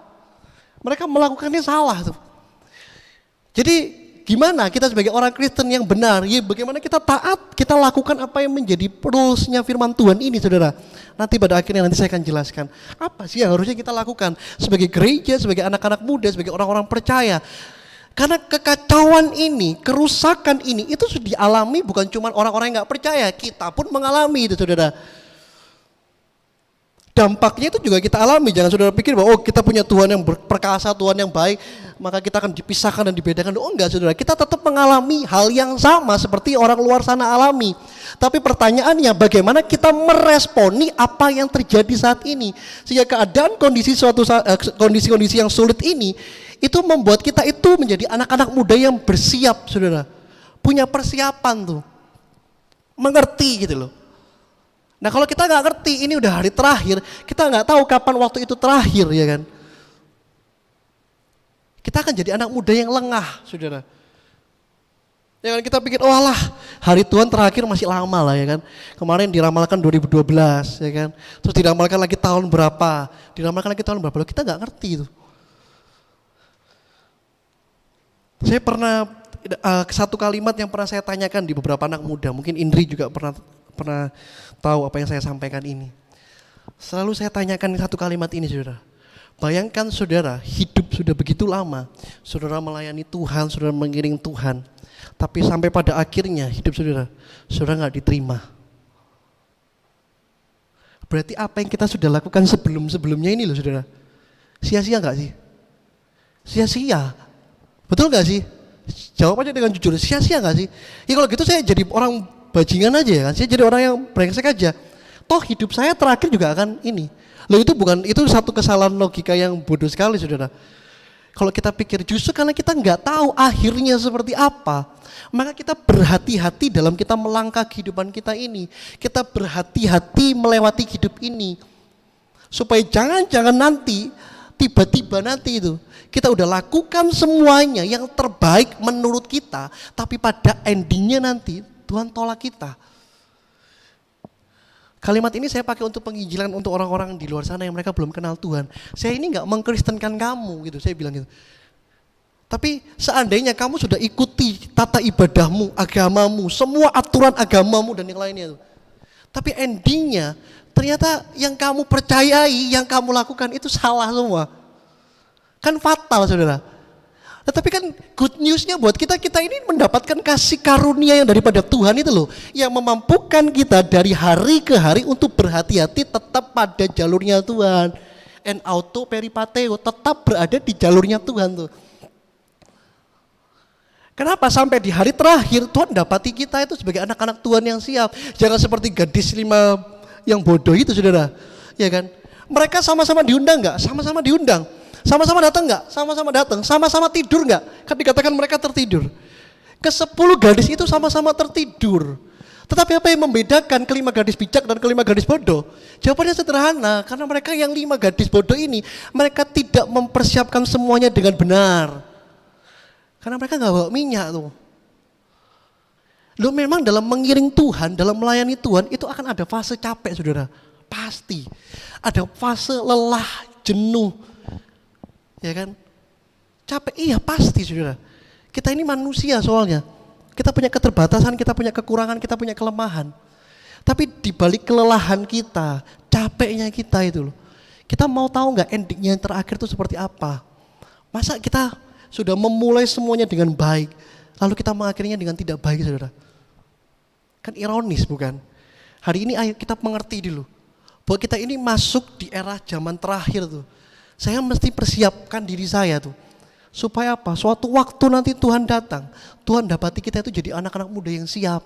Mereka melakukannya salah tuh. Jadi gimana kita sebagai orang Kristen yang benar, ya bagaimana kita taat, kita lakukan apa yang menjadi rulesnya firman Tuhan ini saudara. Nanti pada akhirnya nanti saya akan jelaskan apa sih yang harusnya kita lakukan sebagai gereja, sebagai anak-anak muda, sebagai orang-orang percaya. Karena kekacauan ini, kerusakan ini itu sudah dialami bukan cuma orang-orang yang gak percaya, kita pun mengalami itu saudara. Dampaknya itu juga kita alami. Jangan saudara pikir bahwa kita punya Tuhan yang perkasa, Tuhan yang baik, maka kita akan dipisahkan dan dibedakan. Oh enggak saudara, kita tetap mengalami hal yang sama seperti orang luar sana alami. Tapi pertanyaannya bagaimana kita meresponi apa yang terjadi saat ini. Sehingga keadaan kondisi-kondisi yang sulit ini itu membuat kita itu menjadi anak-anak muda yang bersiap saudara. Punya persiapan tuh. Mengerti gitu loh. Nah kalau kita nggak ngerti ini udah hari terakhir, kita nggak tahu kapan waktu itu terakhir ya kan. Kita akan jadi anak muda yang lengah saudara. Ya kan kita pikir, oh alah hari Tuhan terakhir masih lama lah ya kan. Kemarin diramalkan 2012 ya kan. Terus diramalkan lagi tahun berapa, diramalkan lagi tahun berapa, loh kita nggak ngerti itu. Saya pernah, satu kalimat yang pernah saya tanyakan di beberapa anak muda, mungkin Indri juga pernah tahu apa yang saya sampaikan ini. Selalu saya tanyakan satu kalimat ini saudara. Bayangkan saudara hidup sudah begitu lama, saudara melayani Tuhan, saudara mengiring Tuhan, tapi sampai pada akhirnya hidup saudara nggak diterima. Berarti apa yang kita sudah lakukan sebelumnya ini loh saudara, sia-sia nggak sih? Sia-sia, betul nggak sih? Jawab aja dengan jujur, sia-sia nggak sih? Ya kalau gitu saya jadi orang bajingan aja ya kan, saya jadi orang yang brengsek aja. Toh hidup saya terakhir juga akan ini. Loh itu satu kesalahan logika yang bodoh sekali saudara. Kalau kita pikir justru karena kita nggak tahu akhirnya seperti apa, maka kita berhati-hati dalam kita melangkah kehidupan kita ini. Kita berhati-hati melewati hidup ini. Supaya jangan-jangan nanti, tiba-tiba nanti itu, kita udah lakukan semuanya yang terbaik menurut kita, tapi pada endingnya nanti, Tuhan tolak kita. Kalimat ini saya pakai untuk penginjilan untuk orang-orang di luar sana yang mereka belum kenal Tuhan. Saya ini gak mengkristenkan kamu gitu, saya bilang gitu. Tapi seandainya kamu sudah ikuti tata ibadahmu, agamamu, semua aturan agamamu dan yang lainnya. Tapi endingnya ternyata yang kamu percayai, yang kamu lakukan itu salah semua. Kan fatal saudara. Tetapi kan good newsnya buat kita ini mendapatkan kasih karunia yang daripada Tuhan itu loh, yang memampukan kita dari hari ke hari untuk berhati-hati tetap pada jalurnya Tuhan. En auto peripateo, tetap berada di jalurnya Tuhan tuh. Kenapa sampai di hari terakhir Tuhan dapati kita itu sebagai anak-anak Tuhan yang siap. Jangan seperti gadis 5 yang bodoh itu saudara, ya kan? Mereka sama-sama diundang nggak? Sama-sama diundang. Sama-sama datang enggak? Sama-sama datang. Sama-sama tidur enggak? Kan dikatakan mereka tertidur. Ke-10 gadis itu sama-sama tertidur. Tetapi apa yang membedakan ke-5 gadis bijak dan ke-5 gadis bodoh? Jawabannya sederhana, karena mereka yang 5 gadis bodoh ini, mereka tidak mempersiapkan semuanya dengan benar. Karena mereka enggak bawa minyak tuh. Loh memang dalam mengiring Tuhan, dalam melayani Tuhan, itu akan ada fase capek saudara. Pasti. Ada fase lelah, jenuh. Ya kan? Capek, iya pasti saudara. Kita ini manusia soalnya. Kita punya keterbatasan, kita punya kekurangan, kita punya kelemahan. Tapi di balik kelelahan kita, capeknya kita itu loh. Kita mau tahu nggak endingnya yang terakhir itu seperti apa? Masa kita sudah memulai semuanya dengan baik, lalu kita mengakhirinya dengan tidak baik saudara? Kan ironis bukan? Hari ini ayo kita mengerti dulu. Bahwa kita ini masuk di era zaman terakhir tuh. Saya mesti persiapkan diri saya tuh. Supaya apa? Suatu waktu nanti Tuhan datang. Tuhan dapati kita itu jadi anak-anak muda yang siap.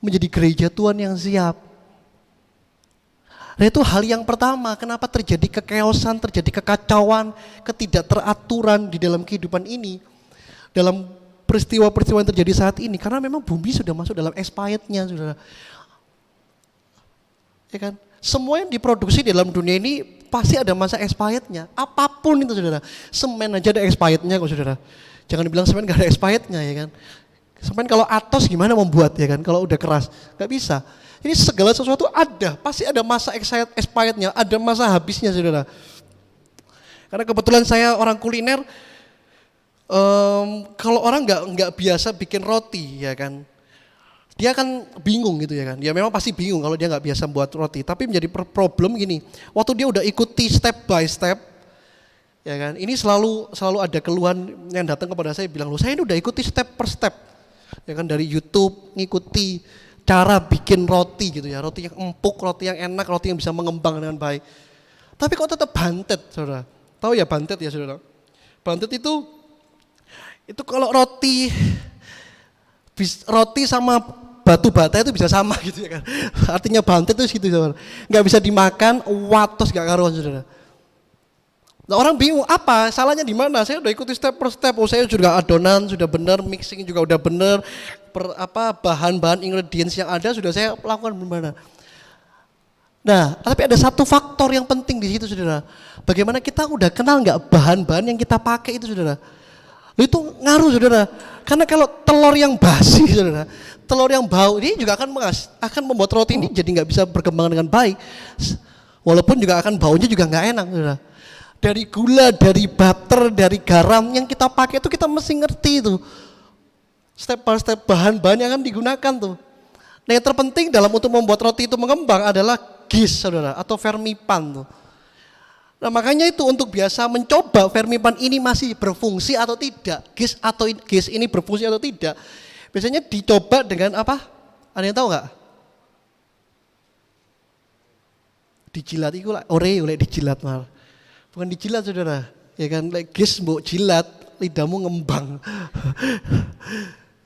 Menjadi gereja Tuhan yang siap. Nah itu hal yang pertama. Kenapa terjadi kekeosan, terjadi kekacauan, ketidakteraturan di dalam kehidupan ini. Dalam peristiwa-peristiwa yang terjadi saat ini karena memang bumi sudah masuk dalam expirednya, saudara. Ya kan? Semua yang diproduksi di dalam dunia ini pasti ada masa expirednya. Apapun itu, saudara. Semen aja ada expirednya kok, saudara. Jangan dibilang semen gak ada expirednya, ya kan. Semen kalau atos gimana membuat, ya kan. Kalau udah keras, gak bisa. Ini segala sesuatu ada, pasti ada masa expirednya, ada masa habisnya, saudara. Karena kebetulan saya orang kuliner, kalau orang nggak biasa bikin roti, ya kan, dia kan bingung gitu, ya kan. Dia memang pasti bingung kalau dia nggak biasa buat roti. Tapi menjadi problem gini, waktu dia udah ikuti step by step, ya kan. Ini selalu ada keluhan yang datang kepada saya bilang, loh saya ini udah ikuti step per step, ya kan, dari YouTube ngikuti cara bikin roti gitu ya, roti yang empuk, roti yang enak, roti yang bisa mengembang dengan baik. Tapi kok tetap bantet, saudara. Tahu ya bantet ya, saudara. Bantet itu kalau roti sama batu bata itu bisa sama gitu ya kan. Artinya bantet itu gitu, saudara. Nggak bisa dimakan, watos gak karuan, saudara. Nah, orang bingung apa salahnya di mana? Saya udah ikuti step per step. Oh, saya juga adonan sudah benar, mixing juga udah benar, bahan-bahan ingredients yang ada sudah saya lakukan benar. Nah, tapi ada satu faktor yang penting di situ, saudara. Bagaimana kita udah kenal nggak bahan-bahan yang kita pakai itu, saudara? Itu ngaruh, saudara. Karena kalau telur yang basi, saudara, telur yang bau ini juga akan membuat roti ini jadi nggak bisa berkembang dengan baik. Walaupun juga akan baunya juga nggak enak, saudara. Dari gula, dari butter, dari garam yang kita pakai itu kita mesti ngerti itu. Step by step bahan-bahan yang akan digunakan tuh. Nah, yang terpenting dalam untuk membuat roti itu mengembang adalah yeast, saudara, atau vermipan tuh. Nah, makanya itu untuk biasa mencoba vermipan ini masih berfungsi atau tidak, yeast ini berfungsi atau tidak. Biasanya dicoba dengan apa? Ada yang tahu nggak? Dijilat itu lah, dijilat malah. Bukan dijilat, saudara, ya kan? Yeast mbok jilat, lidahmu ngembang.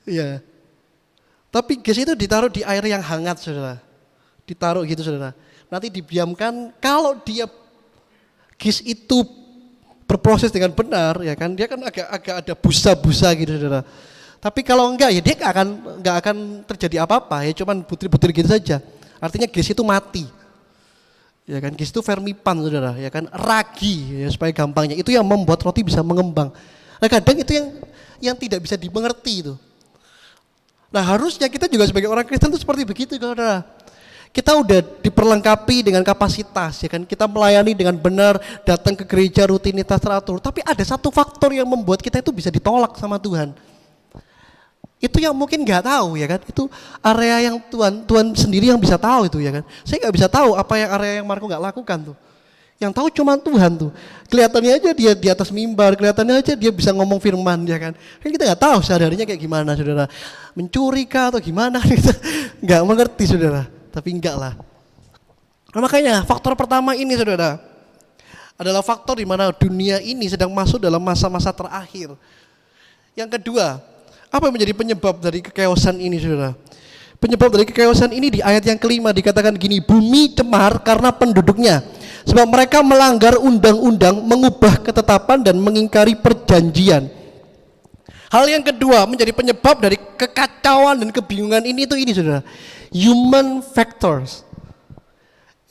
Ya. Tapi yeast itu ditaruh di air yang hangat, saudara. Ditaruh gitu, saudara. Nanti didiamkan, kalau dia yeast itu berproses dengan benar, ya kan, dia kan agak ada busa-busa gitu, saudara. Tapi kalau enggak, ya dia enggak akan terjadi apa-apa, ya cuman butir-butir gitu saja. Artinya yeast itu mati. Ya kan, yeast itu vermipan, saudara, ya kan, ragi, ya, supaya gampangnya. Itu yang membuat roti bisa mengembang. Nah, kadang itu yang tidak bisa dimengerti itu. Nah, harusnya kita juga sebagai orang Kristen itu seperti begitu, saudara. Kita udah diperlengkapi dengan kapasitas, ya kan, kita melayani dengan benar, datang ke gereja rutinitas teratur. Tapi ada satu faktor yang membuat kita itu bisa ditolak sama Tuhan. Itu yang mungkin nggak tahu, ya kan, itu area yang Tuhan sendiri yang bisa tahu itu, ya kan. Saya nggak bisa tahu apa yang area yang Marco nggak lakukan tuh. Yang tahu cuma Tuhan tuh. Kelihatannya aja dia di atas mimbar, kelihatannya aja dia bisa ngomong firman, ya kan. Kan kita nggak tahu sehari-harinya kayak gimana, saudara. Mencuri kah atau gimana, kita nggak mengerti, saudara. Tapi enggak lah. Nah, makanya faktor pertama ini, saudara, adalah faktor di mana dunia ini sedang masuk dalam masa-masa terakhir. Yang kedua, apa yang menjadi penyebab dari kekeosan ini, saudara? Penyebab dari kekeosan ini di ayat yang kelima dikatakan gini, bumi cemar karena penduduknya, sebab mereka melanggar undang-undang, mengubah ketetapan dan mengingkari perjanjian. Hal yang kedua menjadi penyebab dari kekacauan dan kebingungan ini, saudara. Human factors.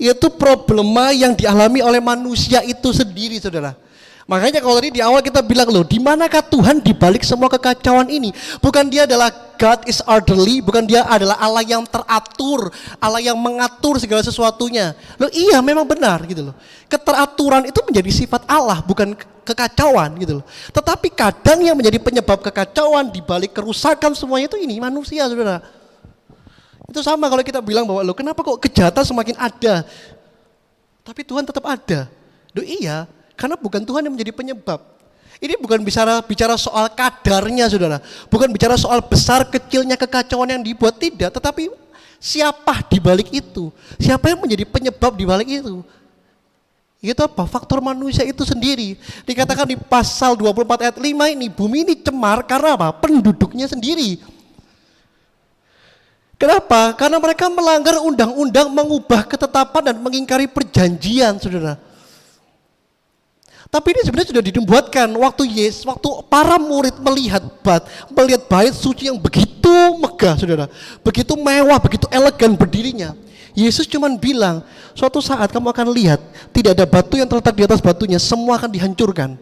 Itu problema yang dialami oleh manusia itu sendiri, saudara. Makanya kalau tadi di awal kita bilang, loh, di manakah Tuhan di balik semua kekacauan ini? Bukan dia adalah God is orderly, bukan dia adalah Allah yang teratur, Allah yang mengatur segala sesuatunya. Loh, iya memang benar gitu loh. Keteraturan itu menjadi sifat Allah, bukan kekacauan gitu loh. Tetapi kadang yang menjadi penyebab kekacauan di balik kerusakan semuanya itu ini manusia, saudara. Itu sama kalau kita bilang bahwa, loh, kenapa kok kejahatan semakin ada, tapi Tuhan tetap ada. Loh, iya. Karena bukan Tuhan yang menjadi penyebab. Ini bukan bicara soal kadarnya, saudara. Bukan bicara soal besar kecilnya kekacauan yang dibuat, tidak. Tetapi siapa di balik itu? Siapa yang menjadi penyebab di balik itu? Itu apa? Faktor manusia itu sendiri. Dikatakan di pasal 24 ayat 5 ini, bumi ini cemar karena apa? Penduduknya sendiri. Kenapa? Karena mereka melanggar undang-undang, mengubah ketetapan dan mengingkari perjanjian, saudara. Tapi ini sebenarnya sudah dibuatkan waktu waktu para murid melihat bait suci yang begitu megah, saudara, begitu mewah, begitu elegan berdirinya. Yesus cuman bilang, suatu saat kamu akan lihat tidak ada batu yang terletak di atas batunya, semua akan dihancurkan.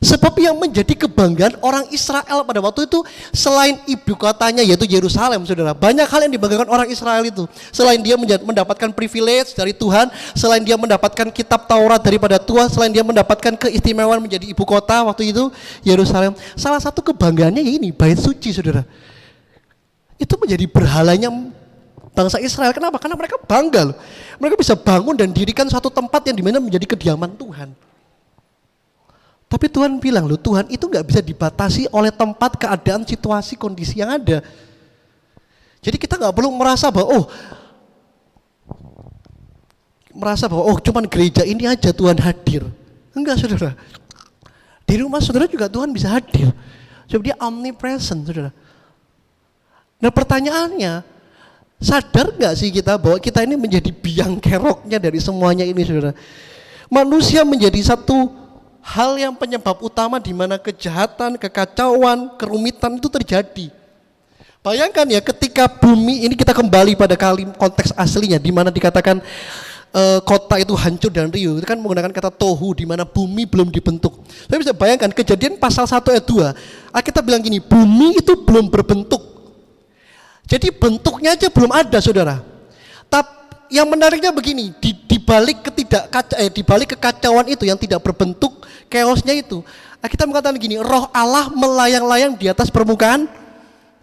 Sebab yang menjadi kebanggaan orang Israel pada waktu itu selain ibu kotanya yaitu Yerusalem, saudara. Banyak hal yang dibanggakan orang Israel itu. Selain dia mendapatkan privilege dari Tuhan, selain dia mendapatkan kitab Taurat daripada Tuhan, selain dia mendapatkan keistimewaan menjadi ibu kota waktu itu, Yerusalem. Salah satu kebanggaannya ya ini, bait suci, saudara. Itu menjadi berhalanya bangsa Israel. Kenapa? Karena mereka bangga loh. Mereka bisa bangun dan dirikan suatu tempat yang dimana menjadi kediaman Tuhan. Tapi Tuhan bilang loh, Tuhan itu gak bisa dibatasi oleh tempat, keadaan, situasi, kondisi yang ada. Jadi kita gak perlu merasa bahwa cuman gereja ini aja Tuhan hadir. Enggak, saudara. Di rumah saudara juga Tuhan bisa hadir. Sebab dia omnipresent, saudara. Nah pertanyaannya, sadar gak sih kita bahwa kita ini menjadi biang keroknya dari semuanya ini, saudara. Manusia menjadi satu hal yang penyebab utama di mana kejahatan, kekacauan, kerumitan itu terjadi. Bayangkan ya, ketika bumi ini, kita kembali pada konteks aslinya di mana dikatakan kota itu hancur dan riuh, itu kan menggunakan kata tohu di mana bumi belum dibentuk. Saya bisa bayangkan Kejadian pasal 1 ayat 2. Kita bilang gini, bumi itu belum berbentuk. Jadi bentuknya aja belum ada, saudara. Tapi yang menariknya begini, di balik kekacauan itu yang tidak berbentuk, chaosnya itu, kita mengatakan gini, roh Allah melayang-layang di atas permukaan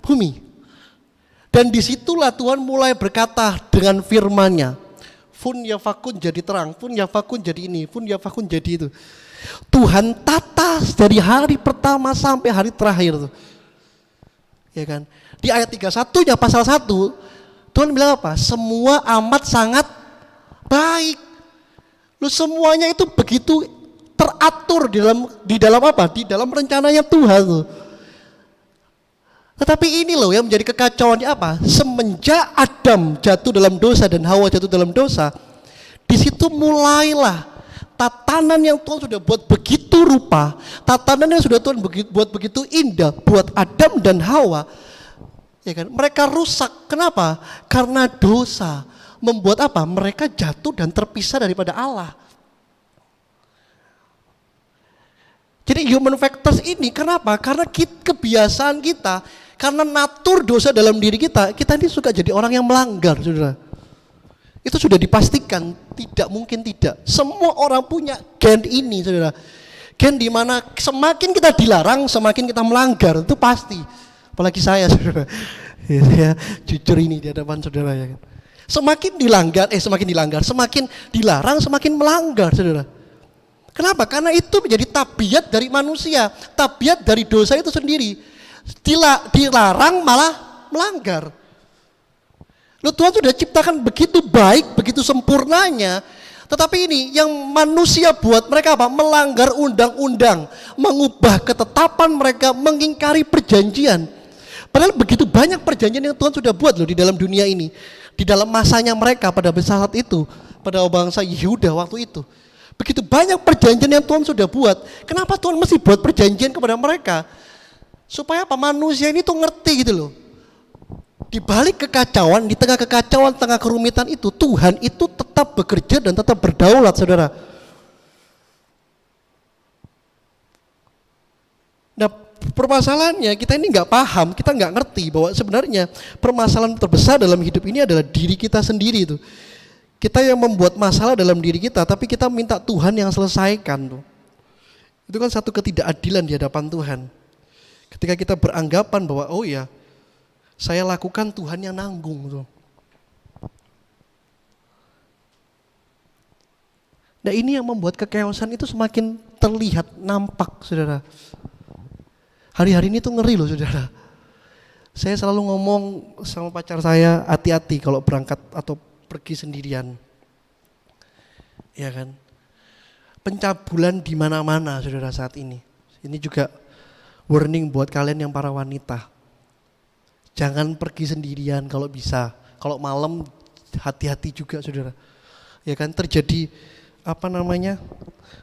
bumi. Dan disitulah Tuhan mulai berkata dengan firman-Nya, fun yafakun jadi terang, fun yafakun jadi ini, fun yafakun jadi itu. Tuhan tata dari hari pertama sampai hari terakhir tuh. Ya kan? Di ayat 31-nya pasal 1, Tuhan bilang apa? Semua amat sangat baik. Lu semuanya itu begitu teratur di dalam apa? Di dalam rencananya Tuhan tuh. Tetapi ini loh yang menjadi kekacauannya apa? Semenjak Adam jatuh dalam dosa dan Hawa jatuh dalam dosa, di situ mulailah tatanan yang Tuhan sudah buat begitu rupa, tatanan yang sudah Tuhan buat begitu indah buat Adam dan Hawa. Ya kan? Mereka rusak. Kenapa? Karena dosa membuat apa? Mereka jatuh dan terpisah daripada Allah. Jadi human factors ini kenapa? Karena kebiasaan kita, karena natur dosa dalam diri kita ini suka jadi orang yang melanggar, saudara. Itu sudah dipastikan, tidak mungkin tidak. Semua orang punya gen ini, saudara. Gen di mana semakin kita dilarang, semakin kita melanggar, itu pasti. Apalagi saya, saudara. Ya, saya jujur ini di hadapan saudara ya kan. Semakin dilarang, semakin melanggar, saudara. Kenapa? Karena itu menjadi tabiat dari manusia, tabiat dari dosa itu sendiri. Dilarang malah melanggar. Loh, Tuhan sudah ciptakan begitu baik, begitu sempurnanya. Tetapi ini yang manusia buat mereka apa? Melanggar undang-undang, mengubah ketetapan mereka, mengingkari perjanjian. Padahal begitu banyak perjanjian yang Tuhan sudah buat loh di dalam dunia ini. Di dalam masanya mereka pada saat itu, pada bangsa Yehuda waktu itu. Begitu banyak perjanjian yang Tuhan sudah buat. Kenapa Tuhan mesti buat perjanjian kepada mereka? Supaya apa? Manusia ini tuh ngerti gitu loh. Di balik kekacauan, di tengah kekacauan, tengah kerumitan itu, Tuhan itu tetap bekerja dan tetap berdaulat, saudara. Nah, permasalahannya kita ini nggak paham, kita nggak ngerti bahwa sebenarnya permasalahan terbesar dalam hidup ini adalah diri kita sendiri itu. Kita yang membuat masalah dalam diri kita, tapi kita minta Tuhan yang selesaikan tuh. Itu kan satu ketidakadilan di hadapan Tuhan. Ketika kita beranggapan bahwa oh ya, saya lakukan, Tuhan yang nanggung tuh. Nah, ini yang membuat kekeosan itu semakin terlihat, nampak, saudara. Hari-hari ini tuh ngeri loh, saudara. Saya selalu ngomong sama pacar saya, hati-hati kalau berangkat atau pergi sendirian. Ya kan? Pencabulan di mana-mana, saudara, saat ini. Ini juga warning buat kalian yang para wanita. Jangan pergi sendirian kalau bisa. Kalau malam hati-hati juga, saudara. Ya kan, terjadi apa namanya?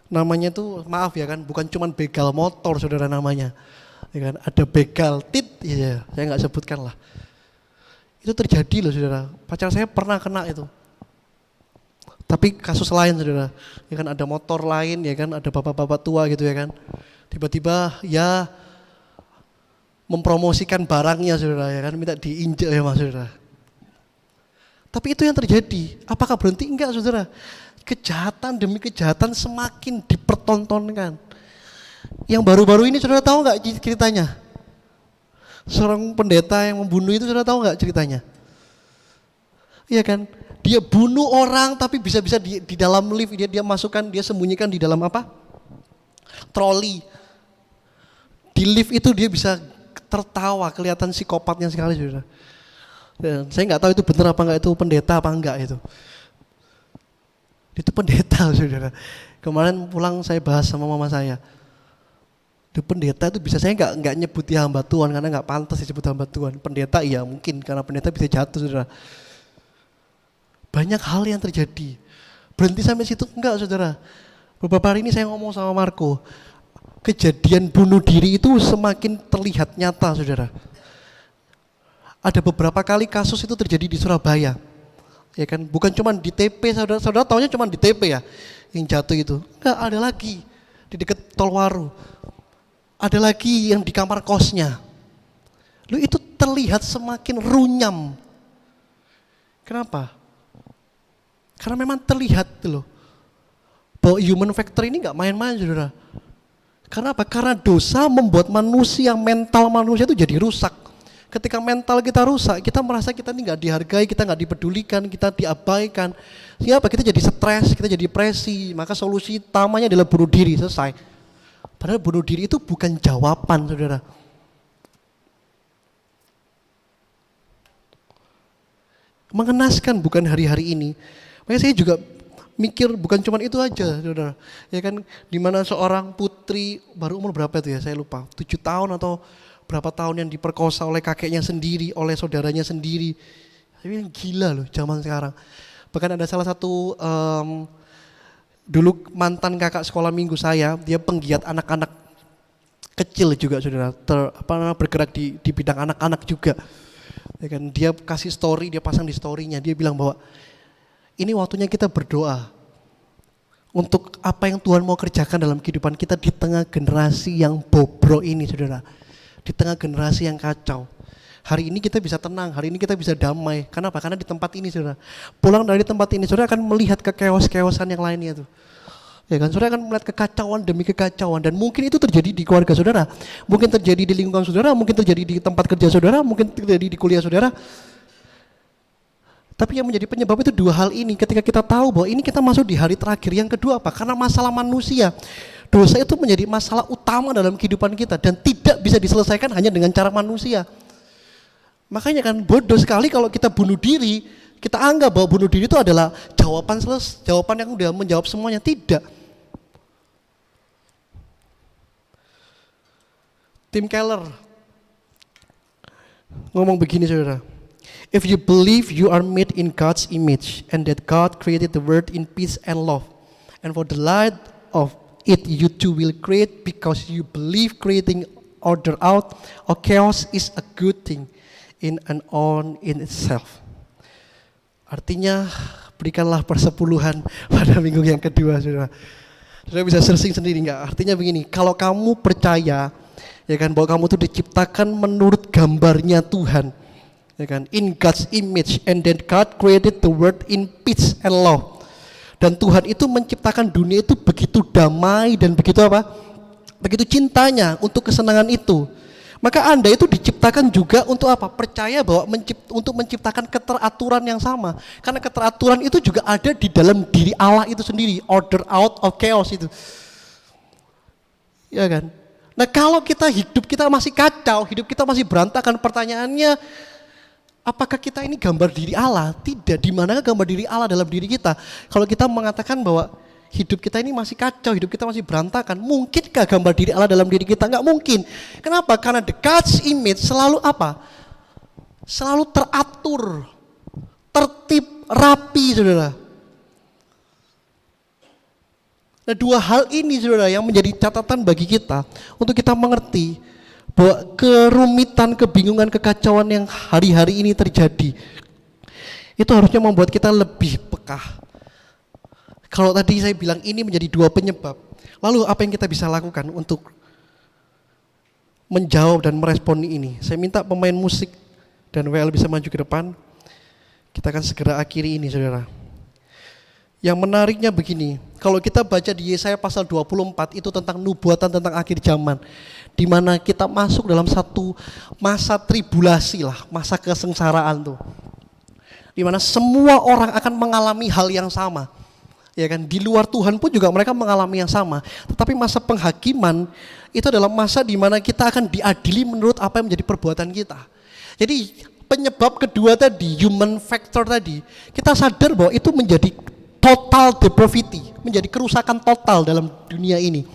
Namanya tuh maaf ya kan, bukan cuman begal motor saudara namanya. Ya kan, ada begal tit, ya saya nggak sebutkan lah. Itu terjadi loh saudara. Pacar saya pernah kena itu. Tapi kasus lain saudara. Ya kan ada motor lain ya kan, ada bapak-bapak tua gitu ya kan. Tiba-tiba ya mempromosikan barangnya saudara ya kan, minta diinjek ya mas saudara. Tapi itu yang terjadi. Apakah berhenti? Enggak saudara. Kejahatan demi kejahatan semakin dipertontonkan. Yang baru-baru ini saudara tahu nggak ceritanya? Seorang pendeta yang membunuh itu saudara tahu nggak ceritanya? Iya kan? Dia bunuh orang tapi bisa-bisa di dalam lift dia masukkan, dia sembunyikan di dalam apa? Troli. Di lift itu dia bisa tertawa, kelihatan psikopatnya sekali saudara. Dan saya nggak tahu itu benar apa enggak, itu pendeta apa enggak itu. Itu pendeta saudara. Kemarin pulang saya bahas sama mama saya. Itu pendeta itu bisa, saya nggak nyebut dia hamba Tuhan karena nggak pantas disebut hamba Tuhan. Pendeta iya mungkin karena pendeta bisa jatuh saudara. Banyak hal yang terjadi. Berhenti sampai situ enggak saudara. Beberapa hari ini saya ngomong sama Marco. Kejadian bunuh diri itu semakin terlihat nyata saudara. Ada beberapa kali kasus itu terjadi di Surabaya. Ya kan, bukan cuma di TP saudara. Saudara taunya cuma di TP ya yang jatuh itu. Enggak, ada lagi di dekat Tolwaru. Ada lagi yang di kamar kosnya. Lu itu terlihat semakin runyam. Kenapa? Karena memang terlihat loh bahwa human factor ini nggak main-main saudara. Karena apa? Karena dosa membuat manusia, mental manusia itu jadi rusak. Ketika mental kita rusak, kita merasa kita ini nggak dihargai, kita nggak dipedulikan, kita diabaikan. Siapa? Kita jadi stres, kita jadi depresi. Maka solusi utamanya adalah bunuh diri, selesai. Padahal bunuh diri itu bukan jawaban saudara. Mengenaskan bukan hari-hari ini. Makanya saya juga mikir bukan cuma itu aja saudara. Ya kan, dimana seorang putri baru umur berapa itu ya saya lupa, 7 tahun atau berapa tahun yang diperkosa oleh kakeknya sendiri, oleh saudaranya sendiri. Tapi gila loh zaman sekarang. Bahkan ada salah satu dulu mantan kakak sekolah minggu saya, dia penggiat anak-anak kecil juga saudara, bergerak di bidang anak-anak juga. Ya kan, dia kasih story, dia pasang di storynya, dia bilang bahwa ini waktunya kita berdoa untuk apa yang Tuhan mau kerjakan dalam kehidupan kita di tengah generasi yang bobrok ini saudara. Di tengah generasi yang kacau. Hari ini kita bisa tenang, hari ini kita bisa damai. Kenapa? Karena di tempat ini saudara. Pulang dari tempat ini saudara akan melihat kekeos-keosan yang lainnya tuh. Ya kan, saudara akan melihat kekacauan demi kekacauan. Dan mungkin itu terjadi di keluarga saudara. Mungkin terjadi di lingkungan saudara, mungkin terjadi di tempat kerja saudara, mungkin terjadi di kuliah saudara. Tapi yang menjadi penyebab itu dua hal ini. Ketika kita tahu bahwa ini kita masuk di hari terakhir. Yang kedua apa? Karena masalah manusia. Dosa itu menjadi masalah utama dalam kehidupan kita. Dan tidak bisa diselesaikan hanya dengan cara manusia. Makanya kan bodoh sekali kalau kita bunuh diri. Kita anggap bahwa bunuh diri itu adalah jawaban yang udah menjawab semuanya. Tidak. Tim Keller ngomong begini saudara. If you believe you are made in God's image and that God created the world in peace and love, and for the light of it you too will create because you believe creating order out or chaos is a good thing in and on in itself. Artinya berikanlah persepuluhan pada minggu yang kedua saudara. Saudara bisa searching sendiri enggak? Artinya begini, kalau kamu percaya ya kan bahwa kamu itu diciptakan menurut gambarnya Tuhan. Ya kan, in God's image and then God created the world in peace and love. Dan Tuhan itu menciptakan dunia itu begitu damai dan begitu apa? Begitu cintanya untuk kesenangan itu. Maka Anda itu diciptakan juga untuk apa? Percaya bahwa untuk menciptakan keteraturan yang sama. Karena keteraturan itu juga ada di dalam diri Allah itu sendiri, order out of chaos itu. Ya kan? Nah, kalau hidup kita masih kacau, hidup kita masih berantakan, pertanyaannya apakah kita ini gambar diri Allah? Tidak. Di manakah gambar diri Allah dalam diri kita? Kalau kita mengatakan bahwa hidup kita ini masih kacau, hidup kita masih berantakan, mungkinkah gambar diri Allah dalam diri kita? Enggak mungkin. Kenapa? Karena the God's image selalu apa? Selalu teratur, tertib, rapi, saudara. Nah, dua hal ini saudara yang menjadi catatan bagi kita untuk kita mengerti bahwa kerumitan, kebingungan, kekacauan yang hari-hari ini terjadi itu harusnya membuat kita lebih peka. Kalau tadi saya bilang ini menjadi dua penyebab, lalu apa yang kita bisa lakukan untuk menjawab dan merespon ini? Saya minta pemain musik dan WL bisa maju ke depan. Kita akan segera akhiri ini saudara. Yang menariknya begini, kalau kita baca di Yesaya pasal 24 itu tentang nubuatan tentang akhir zaman, di mana kita masuk dalam satu masa tribulasi lah, masa kesengsaraan tuh, di mana semua orang akan mengalami hal yang sama, ya kan? Di luar Tuhan pun juga mereka mengalami yang sama. Tetapi masa penghakiman itu adalah masa di mana kita akan diadili menurut apa yang menjadi perbuatan kita. Jadi penyebab kedua tadi, human factor tadi, kita sadar bahwa itu menjadi total depravity, menjadi kerusakan total dalam dunia ini.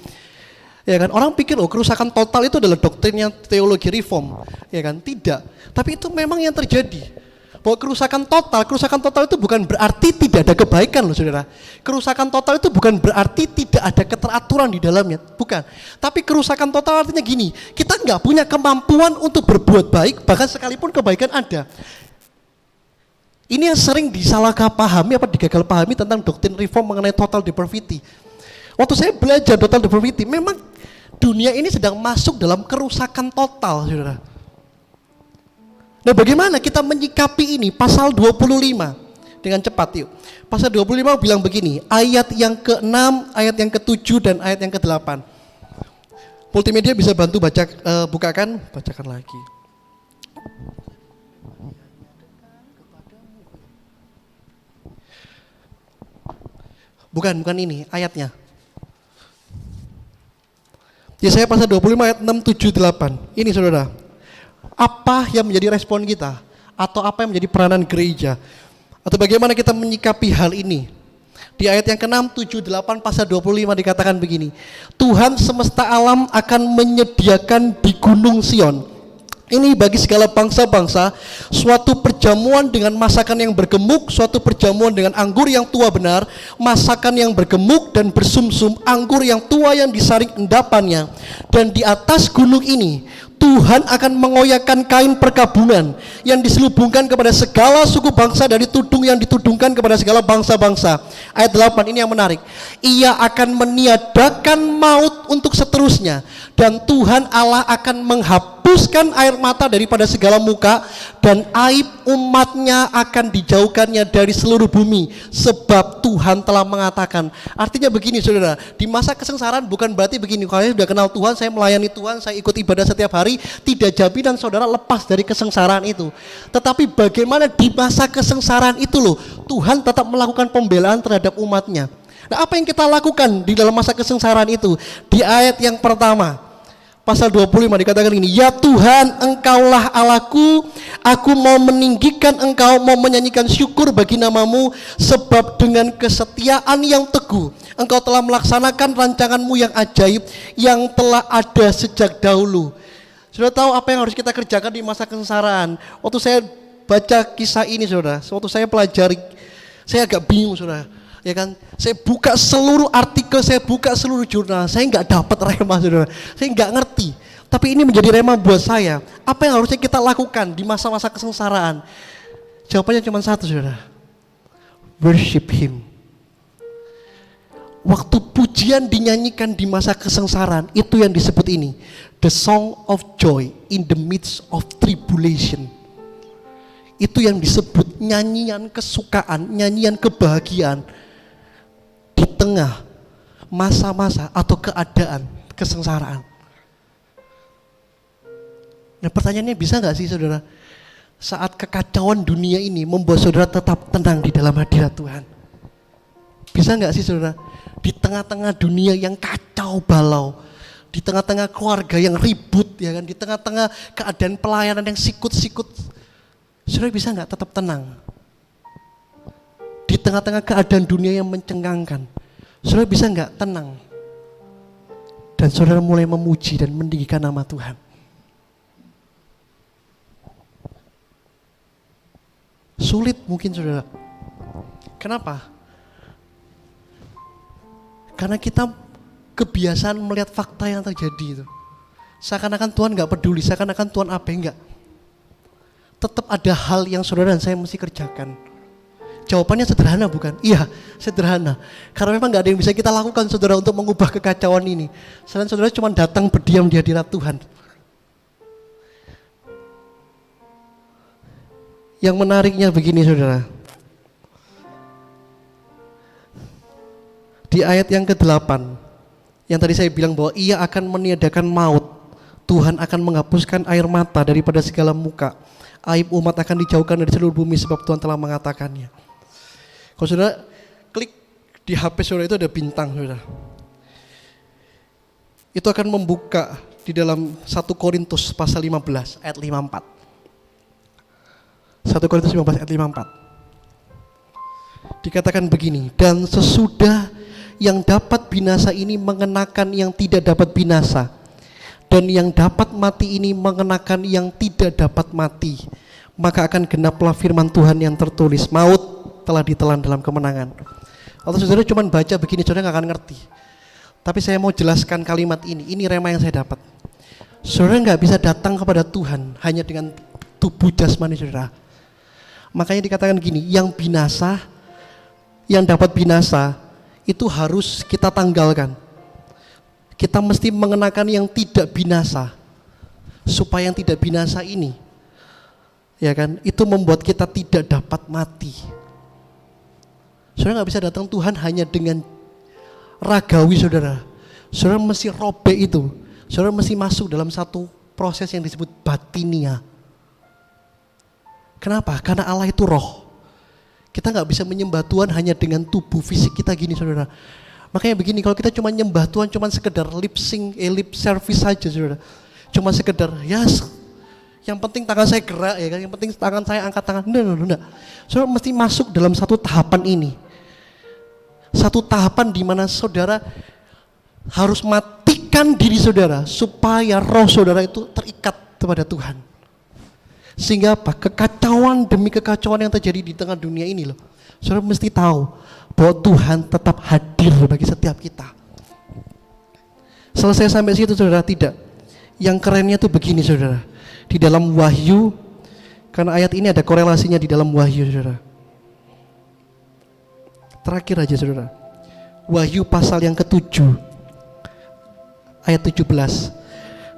Ya kan, orang pikir kerusakan total itu adalah doktrinnya teologi reform, ya kan? Tidak. Tapi itu memang yang terjadi. Bahwa kerusakan total itu bukan berarti tidak ada kebaikan loh saudara. Kerusakan total itu bukan berarti tidak ada keteraturan di dalamnya, bukan. Tapi kerusakan total artinya gini, kita nggak punya kemampuan untuk berbuat baik, bahkan sekalipun kebaikan ada. Ini yang sering disalahpahami apa digagal pahami tentang doktrin reform mengenai total depravity. Waktu saya belajar total depravity, memang dunia ini sedang masuk dalam kerusakan total, saudara. Nah, bagaimana kita menyikapi ini? Pasal 25 dengan cepat yuk. Pasal 25 bilang begini, ayat yang ke-6, ayat yang ke-7 dan ayat yang ke-8. Multimedia bisa bantu bacakan lagi. Bukan ini ayatnya. Yesaya pasal 25 ayat 6, 7, 8. Ini saudara, apa yang menjadi respon kita? Atau apa yang menjadi peranan gereja? Atau bagaimana kita menyikapi hal ini? Di ayat yang ke-6, 7, 8 pasal 25 dikatakan begini, Tuhan semesta alam akan menyediakan di gunung Sion. Ini bagi segala bangsa-bangsa suatu perjamuan dengan masakan yang bergemuk, suatu perjamuan dengan anggur yang tua benar, masakan yang bergemuk dan bersumsum, anggur yang tua yang disaring endapannya. Dan di atas gunung ini Tuhan akan mengoyakkan kain perkabungan yang diselubungkan kepada segala suku bangsa dari tudung yang ditudungkan kepada segala bangsa-bangsa. Ayat 8 ini yang menarik. Ia akan meniadakan maut untuk seterusnya, dan Tuhan Allah akan menghapuskan air mata daripada segala muka, dan aib umatnya akan dijauhkannya dari seluruh bumi, sebab Tuhan telah mengatakan. Artinya begini saudara, di masa kesengsaraan bukan berarti begini, kalau saya sudah kenal Tuhan, saya melayani Tuhan, saya ikut ibadah setiap hari, tidak jaminan saudara lepas dari kesengsaraan itu. Tetapi bagaimana di masa kesengsaraan itu loh, Tuhan tetap melakukan pembelaan terhadap umatnya. Nah, apa yang kita lakukan di dalam masa kesengsaraan itu? Di ayat yang pertama pasal 25 dikatakan ini, ya Tuhan, Engkaulah Allahku, aku mau meninggikan Engkau, mau menyanyikan syukur bagi namamu, sebab dengan kesetiaan yang teguh Engkau telah melaksanakan rancanganmu yang ajaib, yang telah ada sejak dahulu. Sudah tahu apa yang harus kita kerjakan di masa kesengsaraan? Waktu saya baca kisah ini saudara, waktu saya pelajari, saya agak bingung saudara. Ya kan, saya buka seluruh artikel, saya buka seluruh jurnal, saya nggak dapat rema saudara, saya nggak ngerti. Tapi ini menjadi rema buat saya. Apa yang harusnya kita lakukan di masa-masa kesengsaraan? Jawabannya cuma satu saudara, worship Him. Waktu pujian dinyanyikan di masa kesengsaraan, itu yang disebut ini, the song of joy in the midst of tribulation. Itu yang disebut nyanyian kesukaan, nyanyian kebahagiaan di tengah masa-masa atau keadaan kesengsaraan. Nah, pertanyaannya, bisa gak sih saudara, saat kekacauan dunia ini membuat saudara tetap tenang di dalam hadirat Tuhan? Bisa gak sih saudara, di tengah-tengah dunia yang kacau balau, di tengah-tengah keluarga yang ribut, ya kan, di tengah-tengah keadaan pelayanan yang sikut-sikut, saudara bisa gak tetap tenang? Di tengah-tengah keadaan dunia yang mencengangkan, saudara bisa gak tenang? Dan saudara mulai memuji dan meninggikan nama Tuhan. Sulit mungkin saudara. Kenapa? Karena kita kebiasaan melihat fakta yang terjadi itu. Seakan-akan Tuhan gak peduli, seakan-akan Tuhan apa, enggak. Tetap ada hal yang saudara dan saya mesti kerjakan. Jawabannya sederhana bukan? Iya, sederhana. Karena memang gak ada yang bisa kita lakukan saudara untuk mengubah kekacauan ini. Selain saudara cuma datang berdiam di hadirat Tuhan. Yang menariknya begini saudara. Di ayat yang ke-8, yang tadi saya bilang bahwa ia akan meniadakan maut. Tuhan akan menghapuskan air mata daripada segala muka. Aib umat akan dijauhkan dari seluruh bumi sebab Tuhan telah mengatakannya. Kalau saudara klik di HP saudara itu ada bintang saudara. Itu akan membuka di dalam 1 Korintus pasal 15 ayat 54. 1 Korintus 15 ayat 54. Dikatakan begini, dan sesudah yang dapat binasa ini mengenakan yang tidak dapat binasa, dan yang dapat mati ini mengenakan yang tidak dapat mati, maka akan genaplah firman Tuhan yang tertulis, maut telah ditelan dalam kemenangan. Kalau saudara cuma baca begini saudara gak akan ngerti. Tapi saya mau jelaskan kalimat ini rema yang saya dapat. Saudara gak bisa datang kepada Tuhan hanya dengan tubuh jasmani saudara. Makanya dikatakan gini, yang binasa, yang dapat binasa itu harus kita tanggalkan. Kita mesti mengenakan yang tidak binasa, supaya yang tidak binasa ini, ya kan, itu membuat kita tidak dapat mati. Saudara gak bisa datang Tuhan hanya dengan ragawi saudara. Saudara mesti robek itu. Saudara mesti masuk dalam satu proses yang disebut batinia. Kenapa? Karena Allah itu roh. Kita gak bisa menyembah Tuhan hanya dengan tubuh fisik kita gini saudara. Makanya begini, kalau kita cuma nyembah Tuhan cuma sekedar lip sync, lip service saja saudara. Cuma sekedar yang penting tangan saya gerak ya kan, yang penting tangan saya angkat tangan. Enggak. Saudara mesti masuk dalam satu tahapan ini. Satu tahapan di mana saudara harus matikan diri saudara supaya roh saudara itu terikat kepada Tuhan. Sehingga apa? Kekacauan demi kekacauan yang terjadi di tengah dunia ini loh. Saudara mesti tahu bahwa Tuhan tetap hadir bagi setiap kita. Selesai sampai situ saudara? Tidak. Yang kerennya tuh begini saudara. Di dalam Wahyu, karena ayat ini ada korelasinya di dalam Wahyu saudara. Terakhir aja saudara. Wahyu pasal yang ke-7 ayat 17.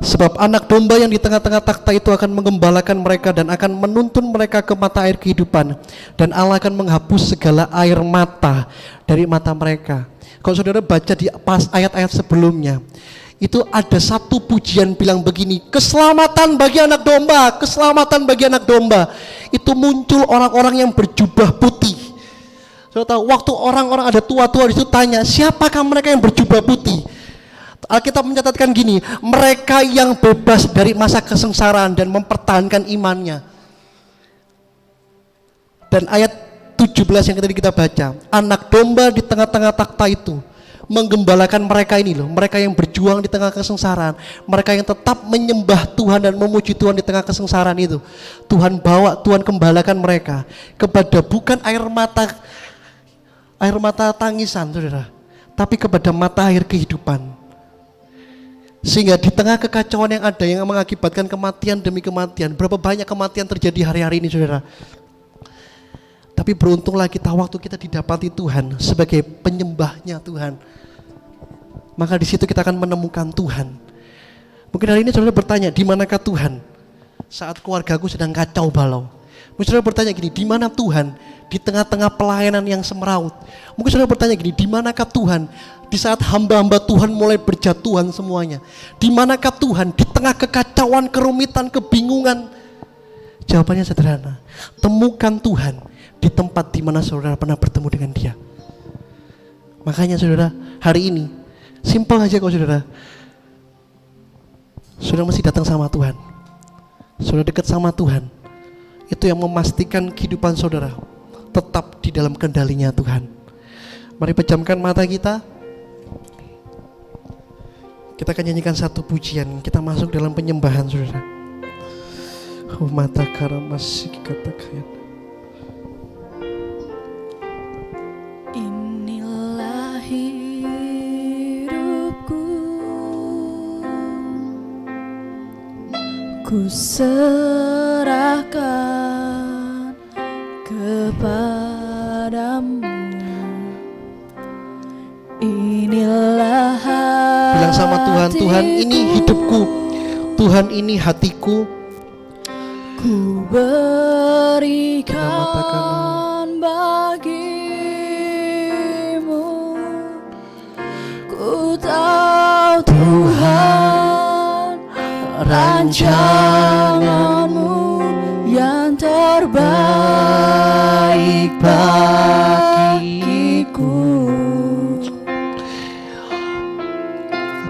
Sebab anak domba yang di tengah-tengah takhta itu akan menggembalakan mereka dan akan menuntun mereka ke mata air kehidupan, dan Allah akan menghapus segala air mata dari mata mereka. Kalau saudara baca di pas ayat-ayat sebelumnya, itu ada satu pujian bilang begini, keselamatan bagi anak domba, keselamatan bagi anak domba. Itu muncul orang-orang yang berjubah putih. Saudara tahu, waktu orang-orang ada tua-tua di situ tanya, siapakah mereka yang berjubah putih? Alkitab mencatatkan gini, mereka yang bebas dari masa kesengsaraan dan mempertahankan imannya. Dan ayat 17 yang tadi kita baca, anak domba di tengah-tengah takhta itu menggembalakan mereka ini loh, mereka yang berjuang di tengah kesengsaraan, mereka yang tetap menyembah Tuhan dan memuji Tuhan di tengah kesengsaraan itu. Tuhan bawa, Tuhan gembalakan mereka kepada bukan air mata tangisan saudara, tapi kepada mata air kehidupan. Sehingga di tengah kekacauan yang ada yang mengakibatkan kematian demi kematian, berapa banyak kematian terjadi hari-hari ini saudara. Tapi beruntunglah kita waktu kita didapati Tuhan sebagai penyembahnya Tuhan. Maka di situ kita akan menemukan Tuhan. Mungkin hari ini saudara bertanya, di manakah Tuhan saat keluargaku sedang kacau balau? Mungkin saudara bertanya gini, di mana Tuhan di tengah-tengah pelayanan yang semeraut? Mungkin saudara bertanya gini, di manakah Tuhan di saat hamba-hamba Tuhan mulai berjatuhan semuanya? Di manakah Tuhan di tengah kekacauan, kerumitan, kebingungan? Jawabannya sederhana, temukan Tuhan di tempat di mana saudara pernah bertemu dengan Dia. Makanya saudara, hari ini simpel aja kok saudara. Saudara mesti datang sama Tuhan. Saudara dekat sama Tuhan. Itu yang memastikan kehidupan saudara tetap di dalam kendalinya Tuhan. Mari pejamkan mata kita. Kita akan nyanyikan satu pujian. Kita masuk dalam penyembahan saudara. Mata karamas katakan. Inilah hidup ku serahkan kepadamu. Inilah hati. Bilang sama Tuhan, Tuhan ini hidupku, Tuhan ini hatiku. Ku berikan bagimu. Ku tahu Tuhan rancanganmu yang terbaik bagiku.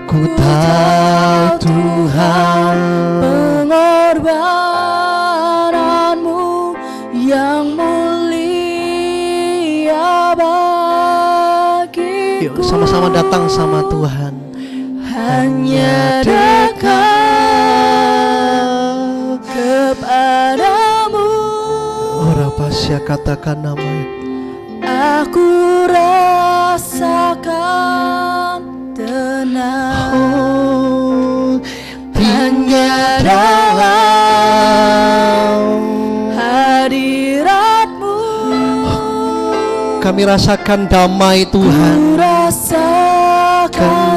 Ku tahu Tuhan pengorbananmu yang mulia bagiku. Yuk sama-sama datang sama Tuhan. Hanya dekat kepadamu. Ora pasya katakan namanya. Aku rasakan tenang. Oh, hanya dalam hadiratmu kami rasakan damai Tuhan. ku rasakan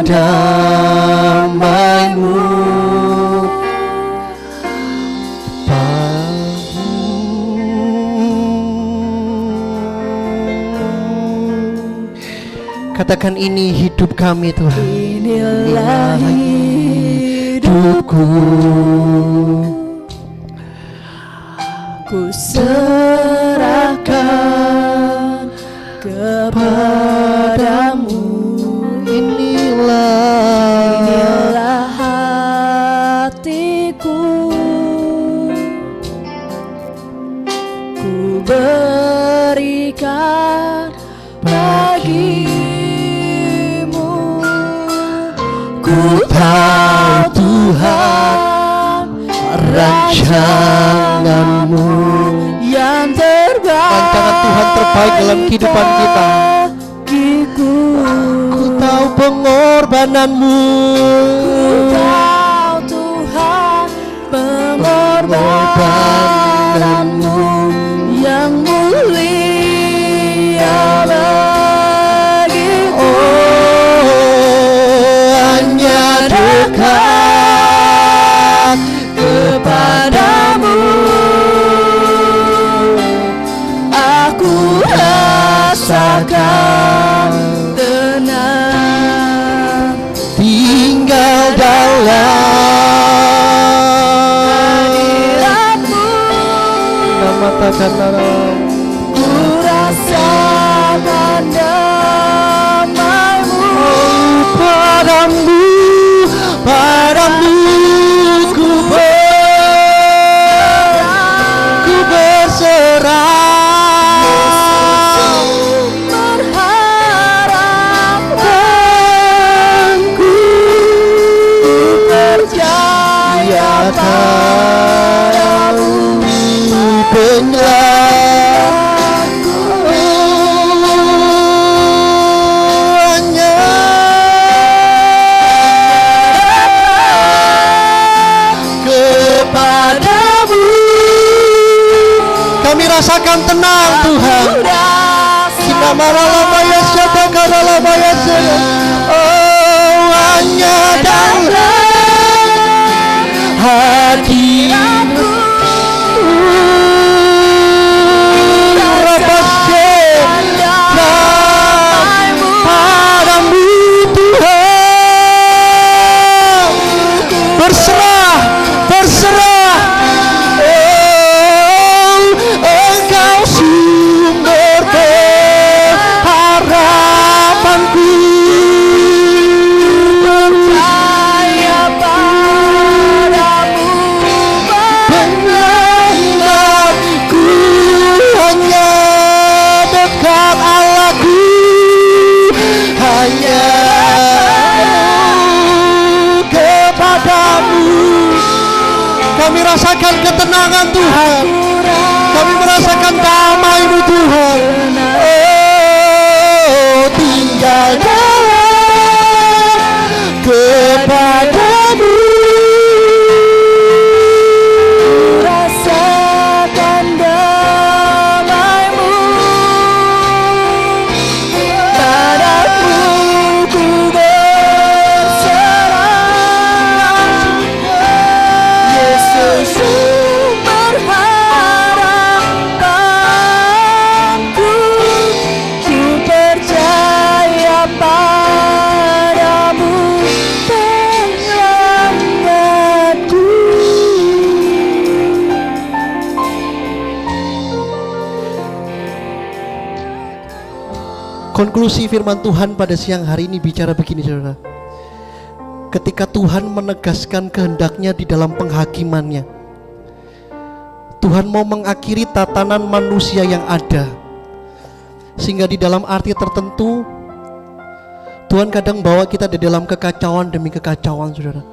Damai-Mu Katakan ini hidup kami Tuhan. Inilah hidupku, ku serahkan kepadamu. Inilah hatiku, ku berikan bagimu. Ku tahu Tuhan rancangan-Mu yang terbaik, rancangan Tuhan terbaik dalam kehidupan kita. Ku tahu pengorbanan-Mu, ku tahu Tuhan pengorbanan-Mu yang mulia bagiku. Hanya dekat kepadamu aku rasakan tenang. tinggal dalam hadiratmu ku rasakan damai-Mu. Padamu ku berserah, berharap ku percaya padamu. Kami rasakan tenang Tuhan. Kita maralabaya syadakaralabaya syada. Oh, hanya dalam hadiratmu padamu Tuhan. Berserah, berserah. Oh, Engkau sumber pengharapanku. Percaya padamu, Benarku hanya dekat Allahku, hanya kepadamu. Kami rasakan ketenangan Tuhan, kami merasakan damai-Mu Tuhan. Oh, tinggal dalam kepadamu. Konklusi firman Tuhan pada siang hari ini bicara begini, saudara. Ketika Tuhan menegaskan kehendaknya di dalam penghakimannya, Tuhan mau mengakhiri tatanan manusia yang ada. Sehingga di dalam arti tertentu Tuhan kadang bawa kita di dalam kekacauan demi kekacauan, saudara,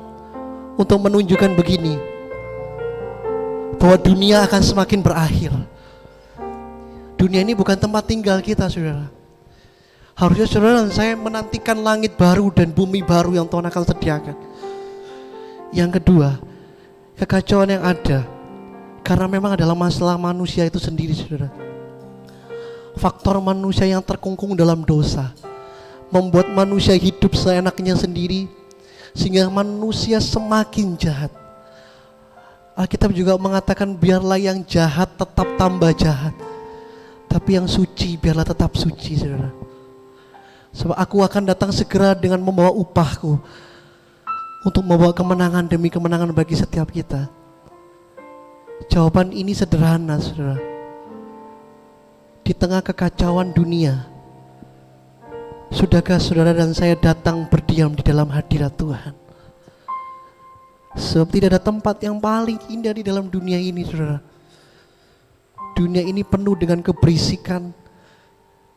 untuk menunjukkan begini, bahwa dunia akan semakin berakhir. Dunia ini bukan tempat tinggal kita, saudara. Harusnya saudara dan saya menantikan langit baru dan bumi baru yang Tuhan akan sediakan. Yang kedua, kekacauan yang ada karena memang adalah masalah manusia itu sendiri, saudara. Faktor manusia yang terkungkung dalam dosa membuat manusia hidup seenaknya sendiri, sehingga manusia semakin jahat. Alkitab juga mengatakan, biarlah yang jahat tetap tambah jahat, tapi yang suci biarlah tetap suci, saudara. Sebab aku akan datang segera dengan membawa upahku, untuk membawa kemenangan demi kemenangan bagi setiap kita. Jawaban ini sederhana, saudara. Di tengah kekacauan dunia, sudahkah saudara dan saya datang berdiam di dalam hadirat Tuhan? Sebab tidak ada tempat yang paling indah di dalam dunia ini, saudara. Dunia ini penuh dengan keberisikan.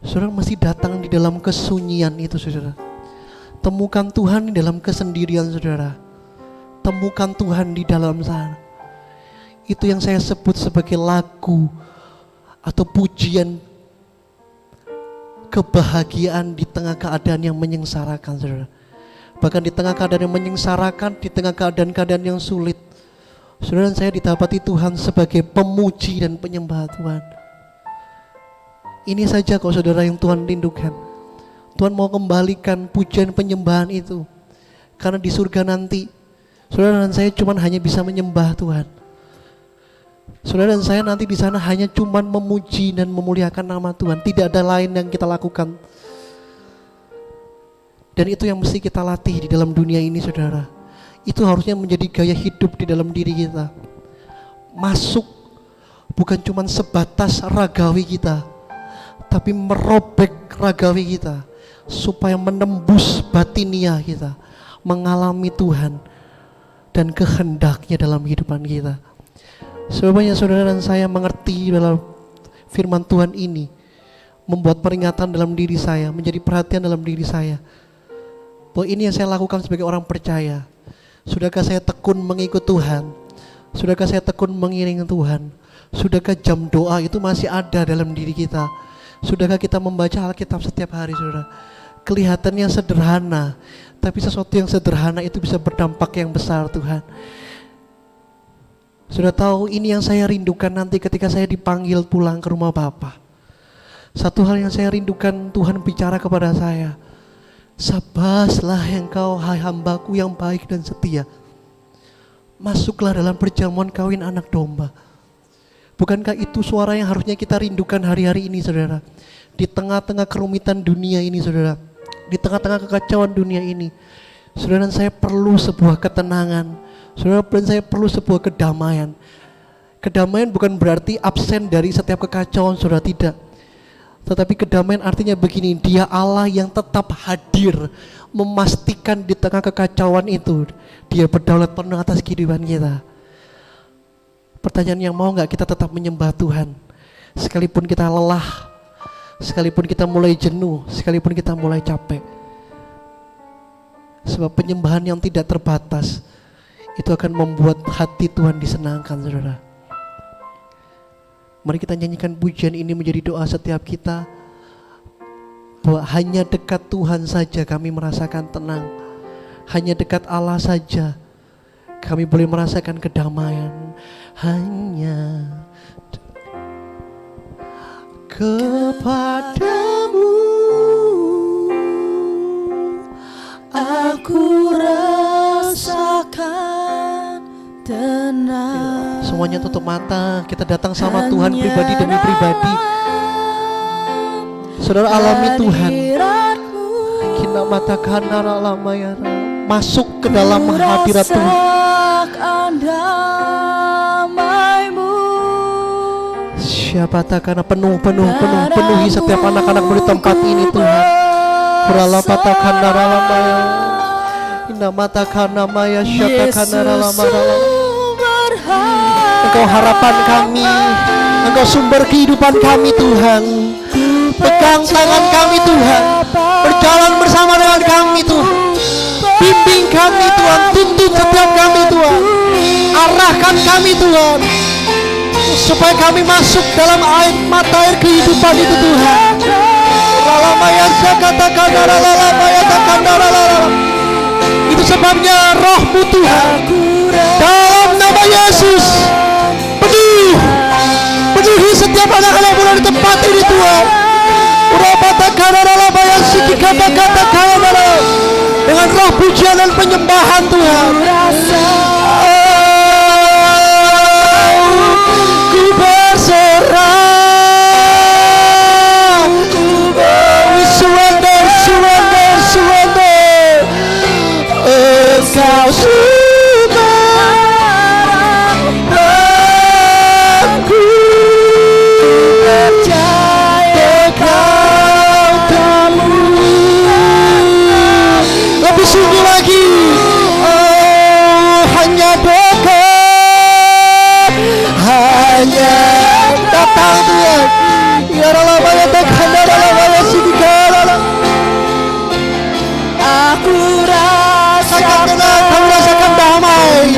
Saudara mesti datang di dalam kesunyian itu, saudara. Temukan Tuhan di dalam kesendirian, saudara. Temukan Tuhan di dalam sana. Itu yang saya sebut sebagai lagu atau pujian kebahagiaan di tengah keadaan yang menyengsarakan, saudara. Bahkan di tengah keadaan yang menyengsarakan, di tengah keadaan-keadaan yang sulit, saudara dan saya didapati Tuhan sebagai pemuji dan penyembah Tuhan. Ini saja kok, saudara, yang Tuhan rindukan. Tuhan mau kembalikan pujian penyembahan itu. Karena di surga nanti, saudara dan saya cuma hanya bisa menyembah Tuhan. Saudara dan saya nanti di sana hanya cuma memuji dan memuliakan nama Tuhan. Tidak ada lain yang kita lakukan. Dan itu yang mesti kita latih di dalam dunia ini, saudara. Itu harusnya menjadi gaya hidup di dalam diri kita. Masuk bukan cuma sebatas ragawi kita, tapi merobek ragawi kita supaya menembus batinia kita, mengalami Tuhan dan kehendaknya dalam kehidupan kita. Sebabnya saudara dan saya mengerti dalam firman Tuhan ini, membuat peringatan dalam diri saya, menjadi perhatian dalam diri saya, bahwa ini yang saya lakukan sebagai orang percaya. Sudahkah saya tekun mengikut Tuhan? Sudahkah saya tekun mengiringi Tuhan? Sudahkah jam doa itu masih ada dalam diri kita? Sudahkah kita membaca Alkitab setiap hari, saudara? Kelihatannya sederhana, tapi sesuatu yang sederhana itu bisa berdampak yang besar, Tuhan. Sudah tahu, ini yang saya rindukan nanti ketika saya dipanggil pulang ke rumah Bapa. Satu hal yang saya rindukan, Tuhan bicara kepada saya, sabaslah engkau hai hambaku yang baik dan setia, masuklah dalam perjamuan kawin anak domba. Bukankah itu suara yang harusnya kita rindukan hari-hari ini, saudara? Di tengah-tengah kerumitan dunia ini, saudara, di tengah-tengah kekacauan dunia ini, saudara dan saya perlu sebuah ketenangan, saudara dan saya perlu sebuah kedamaian. Kedamaian bukan berarti absen dari setiap kekacauan, saudara, tidak. Tetapi kedamaian artinya begini, Dia Allah yang tetap hadir, memastikan di tengah kekacauan itu Dia berdaulat penuh atas kehidupan kita. Pertanyaan yang mau gak kita tetap menyembah Tuhan sekalipun kita lelah, sekalipun kita mulai jenuh, sekalipun kita mulai capek. Sebab penyembahan yang tidak terbatas itu akan membuat hati Tuhan disenangkan, saudara. Mari kita nyanyikan pujian ini menjadi doa setiap kita, bahwa hanya dekat Tuhan saja kami merasakan tenang. Hanya dekat Allah saja kami boleh merasakan kedamaian. Hanya kepadamu aku rasakan tenang. Semuanya tutup mata, kita datang sama Tuhan pribadi demi pribadi. Saudara alami Tuhan. Kita matakan naralamaya, masuk ke dalam hadirat Tuhan. Siapa takana penuhi setiap anak-anakmu di tempat ini Tuhan. Kurala patakana ralamaya. Inna matakana maya syatakana ralamaya. Engkau harapan kami, Engkau sumber kehidupan kami Tuhan. Pegang tangan kami Tuhan, berjalan bersama dengan kami Tuhan. Bimbing kami Tuhan, tuntun setiap kami Tuhan. Arahkan kami Tuhan, supaya kami masuk dalam mata air kehidupan itu Tuhan. Itu sebabnya Roh-Mu Tuhan, dalam nama Yesus, penuhi setiap anak-anak-Mu di tempat ini Tuhan. Dengan roh pujian dan penyembahan Tuhan. Ku berserah, surrender. Engkau sungguh lagi, hanya dekat, hanya datang Tuhan. Ya Allah, banyak Tuhan, aku rasakan tenang, kamu rasakan damai.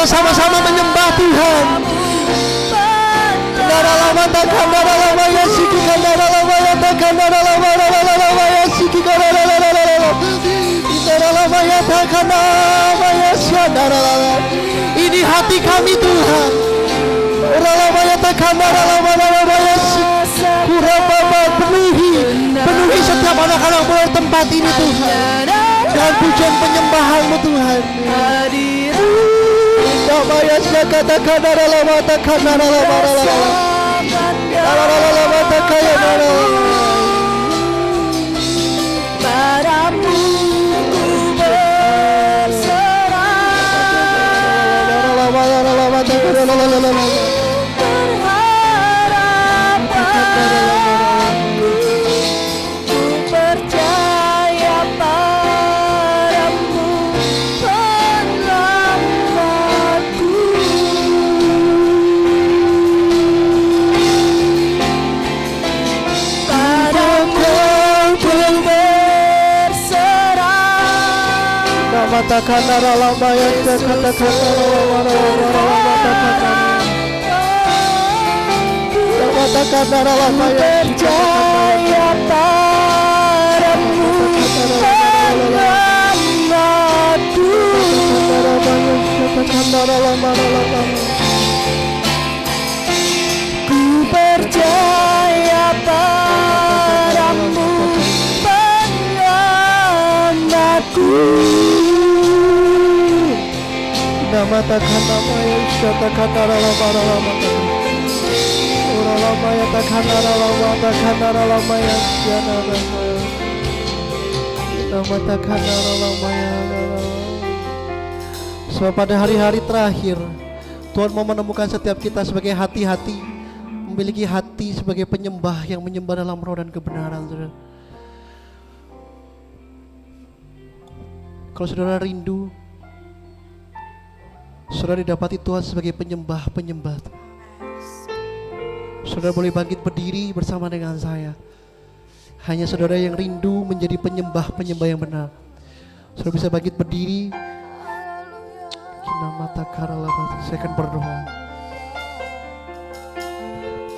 Sama-sama menyembah Tuhan. Ini hati kami Tuhan. Penuhi setiap anak-anak-Mu di tempat ini Tuhan, dengan pujian penyembahan-Mu Tuhan. Maya sakata kanara lama takanara lama padamu ku berserah, berharap padamu, ku percaya padamu, Matakana ralamaya katakana matakana ralamaya percaya padamu ku percaya padamu penyelamatku. Mata kana maya shata kana rala maya takana rala maya shana mata kana rala maya. So pada hari-hari terakhir Tuhan mau menemukan setiap kita sebagai hati-hati, memiliki hati sebagai penyembah yang menyembah dalam roh dan kebenaran. Kalau saudara rindu, saudara didapati Tuhan sebagai penyembah-penyembah. Saudara boleh bangkit berdiri bersama dengan saya. Hanya saudara yang rindu menjadi penyembah-penyembah yang benar. Saudara bisa bangkit berdiri. Saya akan berdoa.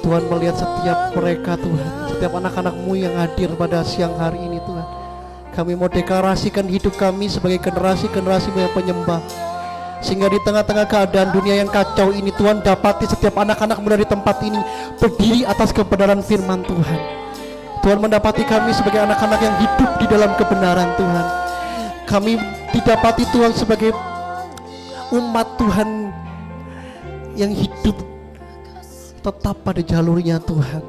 Tuhan melihat setiap mereka Tuhan, setiap anak-anak-Mu yang hadir pada siang hari ini Tuhan. Kami mau deklarasikan hidup kami sebagai generasi-generasi yang penyembah. Sehingga di tengah-tengah keadaan dunia yang kacau ini, Tuhan dapati setiap anak-anak muda di tempat ini berdiri atas kebenaran firman Tuhan. Tuhan mendapati kami sebagai anak-anak yang hidup di dalam kebenaran Tuhan. Kami didapati Tuhan sebagai umat Tuhan yang hidup tetap pada jalurnya Tuhan,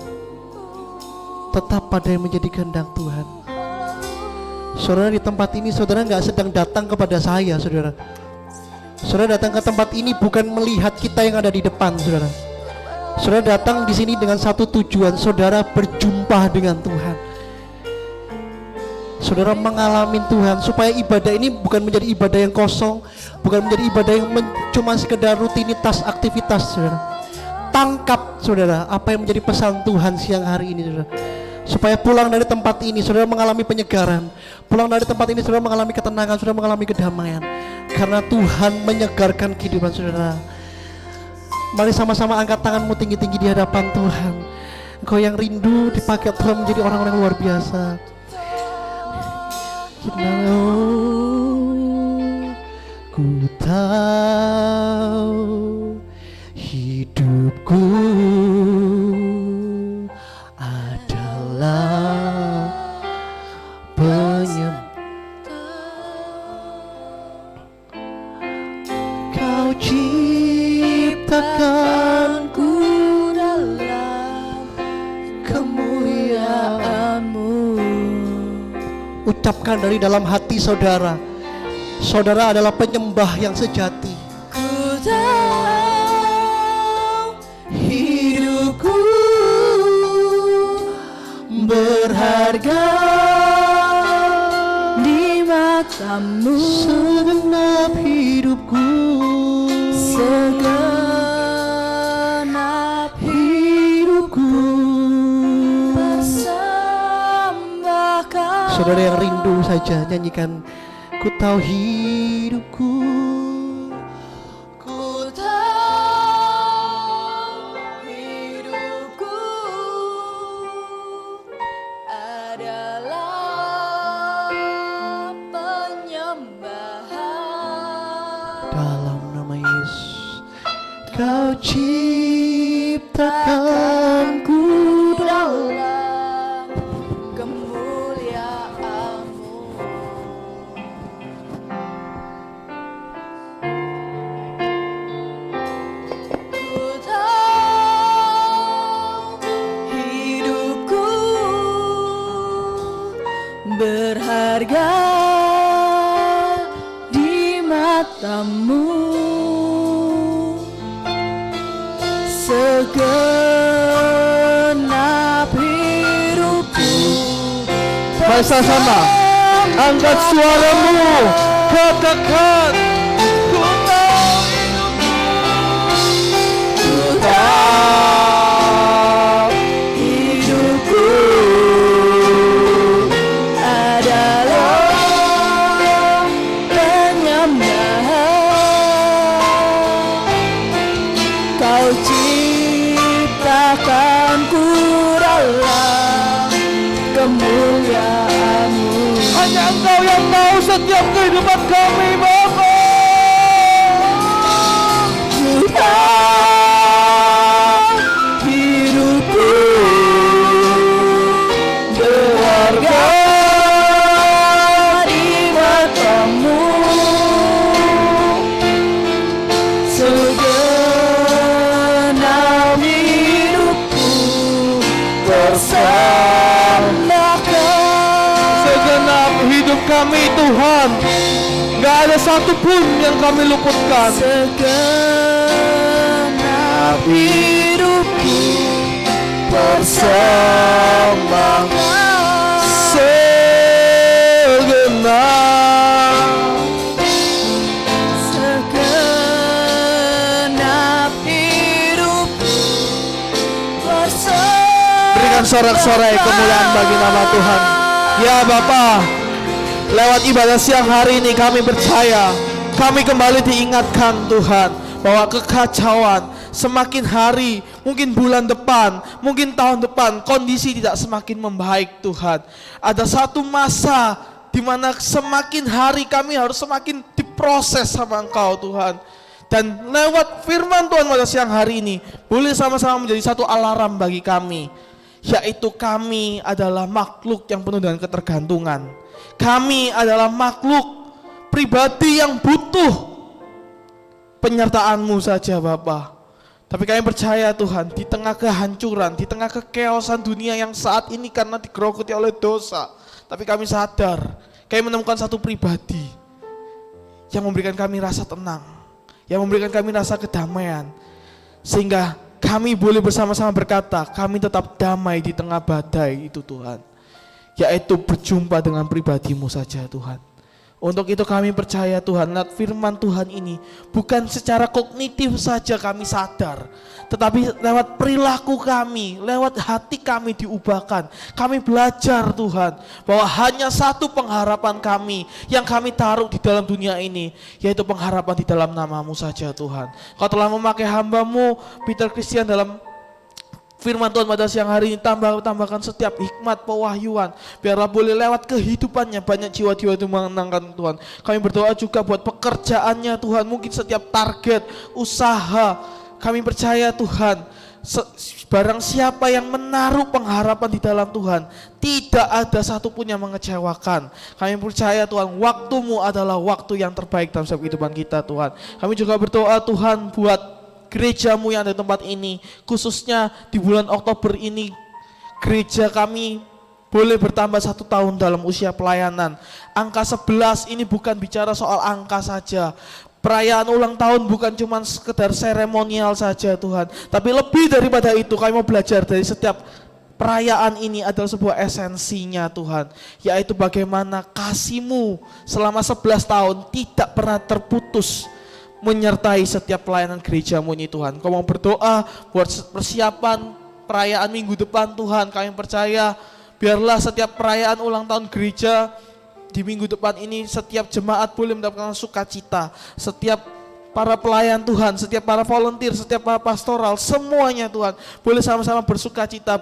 tetap pada yang menjadi kehendak Tuhan. Saudara, di tempat ini saudara nggak sedang datang kepada saya, saudara. Saudara datang ke tempat ini bukan melihat kita yang ada di depan, saudara. Saudara datang di sini dengan satu tujuan, saudara berjumpa dengan Tuhan. Saudara mengalami Tuhan, supaya ibadah ini bukan menjadi ibadah yang kosong, bukan menjadi ibadah yang cuma sekedar rutinitas aktivitas, saudara. Tangkap, saudara, apa yang menjadi pesan Tuhan siang hari ini, saudara. Supaya pulang dari tempat ini saudara mengalami penyegaran, pulang dari tempat ini saudara mengalami ketenangan, saudara mengalami kedamaian, karena Tuhan menyegarkan kehidupan saudara. Mari sama-sama angkat tanganmu tinggi-tinggi di hadapan Tuhan. Engkau yang rindu dipakai Tuhan menjadi orang-orang luar biasa. Ku tahu hidupku adalah penyembah. Kau ciptakanku dalam kemuliaan-Mu. Ucapkan dari dalam hati saudara, saudara adalah penyembah yang sejati. Ku tahu hidupku berharga di mata-Mu, Segenap hidupku, segenap hidupku. persembahkan. Saudara yang rindu saja nyanyikan, ku tahu hidupku. Ku tahu hidupku adalah penyembahan. Dalam nama Yesus, Kau ciptakanku dalam kemuliaan-Mu. Ku tahu hidupku berharga di mata-Mu, segenap hidupku. Mari sama angkat suaramu, katakan, ku tahu hidupku adalah penyembahan. Kau ciptakanku dalam kemuliaan-Mu. hanya Engkau yang tahu setiap kehidupan kami, Bapa. Ku tahu hidupku berharga di mata-Mu, segenap hidupku persembahkan. Segenap hidup kami, Tuhan, gak ada satupun yang kami luputkan. Segenap hidupku persembahkan. Segenap Segenap hidupku persembahkan. berikan sorak-sorai kemuliaan bagi nama Tuhan. Ya Bapa, lewat ibadah siang hari ini kami percaya, kami kembali diingatkan Tuhan, bahwa kekacauan semakin hari, mungkin bulan depan, mungkin tahun depan, kondisi tidak semakin membaik Tuhan. Ada satu masa di mana semakin hari kami harus semakin diproses sama Engkau Tuhan. Dan lewat firman Tuhan pada siang hari ini, boleh sama-sama menjadi satu alarm bagi kami, yaitu kami adalah makhluk yang penuh dengan ketergantungan. Kami adalah makhluk pribadi yang butuh penyertaan-Mu saja Bapa. Tapi kami percaya Tuhan, di tengah kehancuran, di tengah kekeosan dunia yang saat ini karena digerogoti oleh dosa, tapi kami sadar, kami menemukan satu pribadi yang memberikan kami rasa tenang, yang memberikan kami rasa kedamaian, sehingga kami boleh bersama-sama berkata, kami tetap damai di tengah badai itu Tuhan, yaitu berjumpa dengan pribadi-Mu saja Tuhan. Untuk itu kami percaya Tuhan, lewat firman Tuhan ini bukan secara kognitif saja kami sadar, tetapi lewat perilaku kami, lewat hati kami diubahkan. Kami belajar Tuhan bahwa hanya satu pengharapan kami yang kami taruh di dalam dunia ini, yaitu pengharapan di dalam nama-Mu saja Tuhan. Kau telah memakai hamba-Mu Peter Christian dalam firman Tuhan pada siang hari ini, tambahkan setiap hikmat pewahyuan, biarlah boleh lewat kehidupannya banyak jiwa-jiwa itu mengenangkan Tuhan. Kami berdoa juga buat pekerjaannya Tuhan, mungkin setiap target, usaha, kami percaya Tuhan, barang siapa yang menaruh pengharapan di dalam Tuhan, tidak ada satupun yang mengecewakan. Kami percaya Tuhan, waktu-Mu adalah waktu yang terbaik dalam setiap kehidupan kita Tuhan. Kami juga berdoa Tuhan buat gereja-Mu yang ada di tempat ini, khususnya di bulan Oktober ini, gereja kami boleh bertambah 1 tahun dalam usia pelayanan. Angka 11 ini bukan bicara soal angka saja. Perayaan ulang tahun bukan cuma sekedar seremonial saja Tuhan, tapi lebih daripada itu, kami mau belajar dari setiap perayaan ini adalah sebuah esensinya Tuhan, yaitu bagaimana kasih-Mu selama 11 tahun tidak pernah terputus menyertai setiap pelayanan gereja-Mu ini Tuhan. Kau mau berdoa buat persiapan perayaan minggu depan Tuhan. Kami percaya biarlah setiap perayaan ulang tahun gereja di minggu depan ini, setiap jemaat boleh mendapatkan sukacita. Setiap para pelayan Tuhan, setiap para volunteer, setiap para pastoral, semuanya Tuhan boleh sama-sama bersukacita,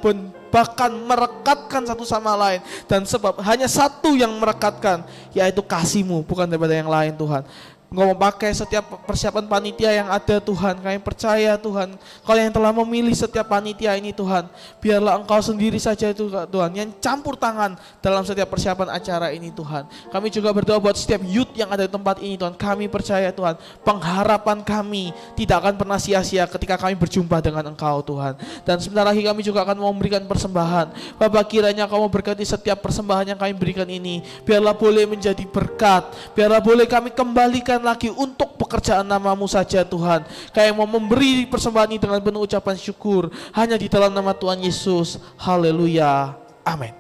bahkan merekatkan satu sama lain. Dan sebab hanya satu yang merekatkan, yaitu kasih-Mu, bukan daripada yang lain Tuhan. Engkau memakai setiap persiapan panitia yang ada Tuhan. Kami percaya Tuhan, Kau yang telah memilih setiap panitia ini Tuhan. Biarlah Engkau sendiri saja itu Tuhan yang campur tangan dalam setiap persiapan acara ini Tuhan. Kami juga berdoa buat setiap youth yang ada di tempat ini Tuhan. Kami percaya Tuhan, pengharapan kami tidak akan pernah sia-sia ketika kami berjumpa dengan Engkau Tuhan. Dan sebentar lagi kami juga akan memberikan persembahan. Bapak, kiranya Kau memberkati setiap persembahan yang kami berikan ini. Biarlah boleh menjadi berkat. Biarlah boleh kami kembalikan lagi untuk pekerjaan nama-Mu saja Tuhan. Kami mau memberi persembahan ini dengan penuh ucapan syukur hanya di dalam nama Tuhan Yesus. Haleluya. Amin.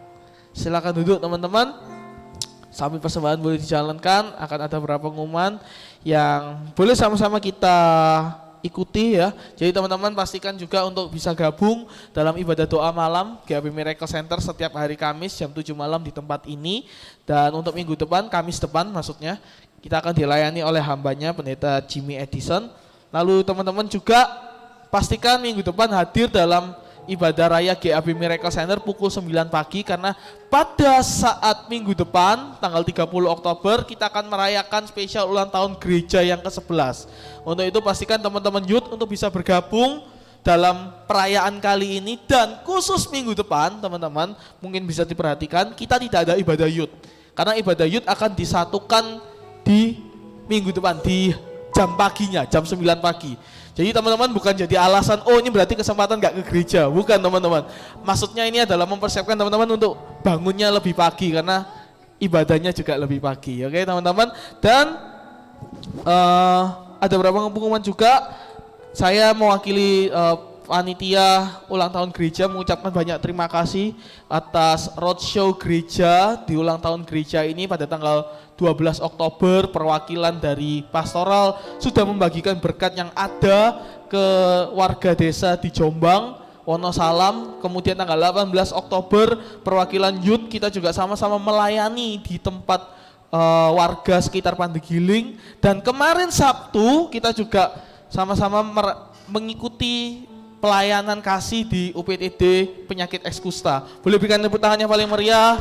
Silakan duduk teman-teman. Sambil persembahan boleh dijalankan, akan ada beberapa pengumuman yang boleh sama-sama kita ikuti ya. Jadi teman-teman pastikan juga untuk bisa gabung dalam ibadah doa malam GAP Miracle Center setiap hari Kamis jam 7 malam di tempat ini. Dan untuk minggu depan, Kamis depan maksudnya, kita akan dilayani oleh hambanya Pendeta Jimmy Edison. Lalu teman-teman juga pastikan minggu depan hadir dalam ibadah raya GAP Miracle Center pukul 9 pagi, karena pada saat minggu depan tanggal 30 Oktober kita akan merayakan spesial ulang tahun gereja yang ke-11. Untuk itu pastikan teman-teman youth untuk bisa bergabung dalam perayaan kali ini. Dan khusus minggu depan teman-teman mungkin bisa diperhatikan, kita tidak ada ibadah youth, karena ibadah youth akan disatukan di minggu depan di jam paginya, jam 9 pagi. Jadi teman-teman bukan jadi alasan, oh ini berarti kesempatan gak ke gereja. Bukan teman-teman. Maksudnya ini adalah mempersiapkan teman-teman untuk bangunnya lebih pagi, karena ibadahnya juga lebih pagi. Oke teman-teman. Dan ada beberapa pengumuman juga. Saya mewakili panitia ulang tahun gereja mengucapkan banyak terima kasih atas roadshow gereja di ulang tahun gereja ini pada tanggal 12 Oktober. Perwakilan dari pastoral sudah membagikan berkat yang ada ke warga desa di Jombang, Wonosalam. Kemudian tanggal 18 Oktober perwakilan youth kita juga sama-sama melayani di tempat warga sekitar Pandegiling. Dan kemarin Sabtu kita juga sama-sama mengikuti pelayanan kasih di UPTD penyakit ekskusta. Boleh berikan tepuk tangan yang paling meriah.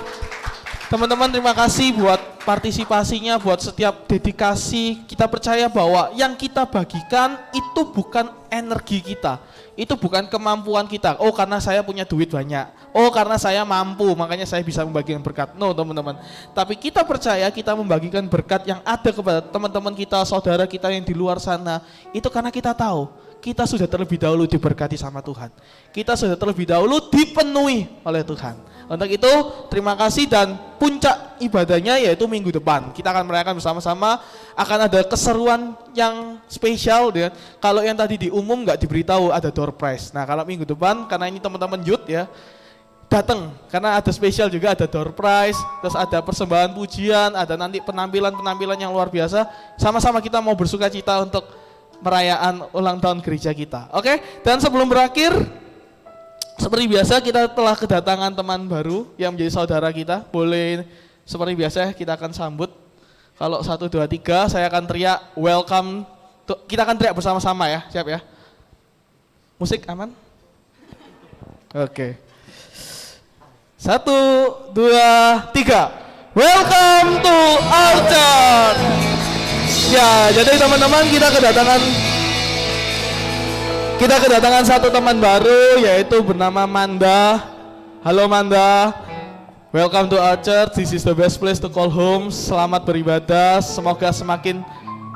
Teman-teman terima kasih buat partisipasinya, buat setiap dedikasi. Kita percaya bahwa yang kita bagikan itu bukan energi kita, itu bukan kemampuan kita. Oh, karena saya punya duit banyak, oh karena saya mampu makanya saya bisa membagikan berkat. No teman-teman, tapi kita percaya kita membagikan berkat yang ada kepada teman-teman kita, saudara kita yang di luar sana, itu karena kita tahu kita sudah terlebih dahulu diberkati sama Tuhan, kita sudah terlebih dahulu dipenuhi oleh Tuhan. Untuk itu terima kasih, dan puncak ibadahnya yaitu minggu depan kita akan merayakan bersama-sama. Akan ada keseruan yang spesial ya. Kalau yang tadi di umum nggak diberitahu ada door prize. Nah kalau minggu depan karena ini teman-teman youth ya, datang karena ada spesial juga, ada door prize, terus ada persembahan pujian, ada nanti penampilan-penampilan yang luar biasa. Sama-sama kita mau bersuka cita untuk merayaan ulang tahun gereja kita. Oke, dan sebelum berakhir, seperti biasa kita telah kedatangan teman baru yang menjadi saudara kita. Boleh seperti biasa kita akan sambut. Kalau 1, 2, 3 saya akan teriak welcome. Kita akan teriak bersama-sama ya, siap ya? Musik aman? Oke. 1, 2, 3. Welcome to our church. Ya, jadi teman-teman kita kedatangan satu teman baru yaitu bernama Manda. Halo Manda. Welcome to our church. This is the best place to call home. Selamat beribadah. Semoga semakin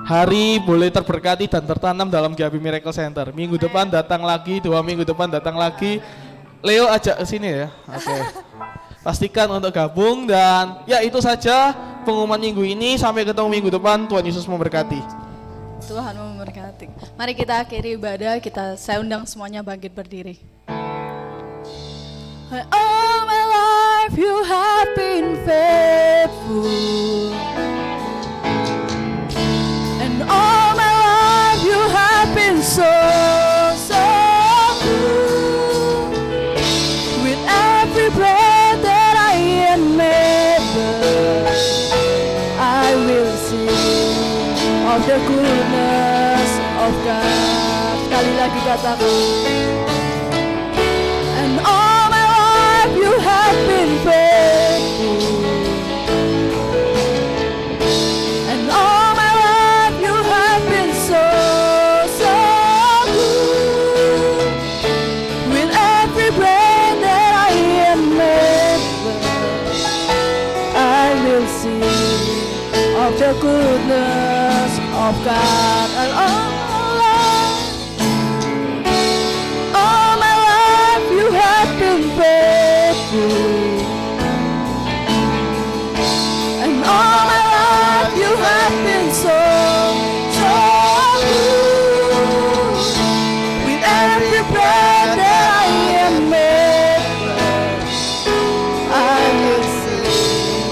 hari boleh terberkati dan tertanam dalam GAP Miracle Center. Minggu depan datang lagi, 2 minggu depan datang lagi. Leo ajak ke sini ya. Oke. Pastikan untuk gabung, dan ya itu saja pengumuman minggu ini. Sampai ketemu minggu depan. Tuhan Yesus memberkati. Tuhan memberkati. Mari kita akhiri ibadah, saya undang semuanya bangkit berdiri. All my life you have been faithful, and all my life you have been so good. With every breath that I am able, I will sing of the goodness of God. Sekali lagi katakan. And all my life you have been faithful, and all my life you have been so good. With every breath that I am able, I will sing of the goodness of God. And all my life you have been faithful, and all my life you have been so good. With every breath that I am able, I will sing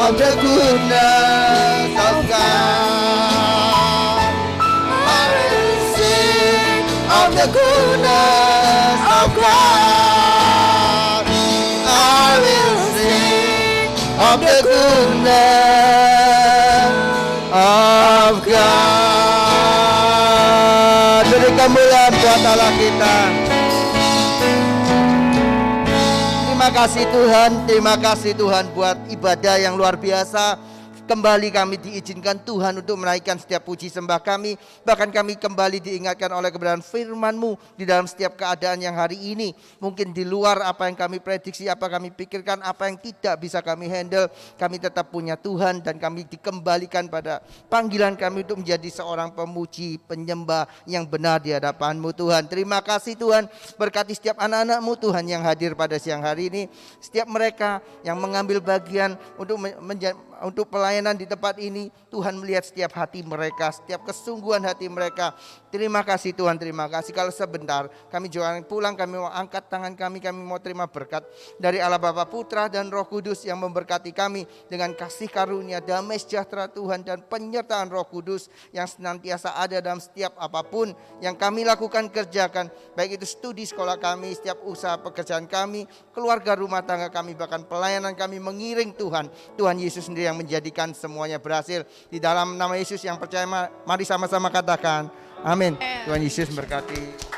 of the goodness of God. I will sing Of the goodness of God. I will sing of the goodness of God. Beri kemuliaan buat Allah kita. Terima kasih Tuhan buat ibadah yang luar biasa. Kembali kami diizinkan Tuhan untuk menaikkan setiap puji sembah kami. Bahkan kami kembali diingatkan oleh kebenaran firman-Mu di dalam setiap keadaan yang hari ini. Mungkin di luar apa yang kami prediksi, apa kami pikirkan, apa yang tidak bisa kami handle. Kami tetap punya Tuhan, dan kami dikembalikan pada panggilan kami untuk menjadi seorang pemuji, penyembah yang benar di hadapan-Mu Tuhan. Terima kasih Tuhan, berkati setiap anak-anak-Mu Tuhan yang hadir pada siang hari ini. Setiap mereka yang mengambil bagian untuk pelayanan di tempat ini, Tuhan melihat setiap hati mereka, setiap kesungguhan hati mereka. Terima kasih Tuhan, terima kasih. Kalau sebentar kami juga pulang, kami mau angkat tangan kami mau terima berkat dari Allah Bapa, Putra dan Roh Kudus yang memberkati kami dengan kasih karunia, damai sejahtera Tuhan dan penyertaan Roh Kudus yang senantiasa ada dalam setiap apapun yang kami lakukan, kerjakan, baik itu studi sekolah kami, setiap usaha pekerjaan kami, keluarga rumah tangga kami, bahkan pelayanan kami mengiring Tuhan. Tuhan Yesus sendiri yang menjadikan semuanya berhasil. Di dalam nama Yesus yang percaya, mari sama-sama katakan amin. Tuhan Yesus memberkati.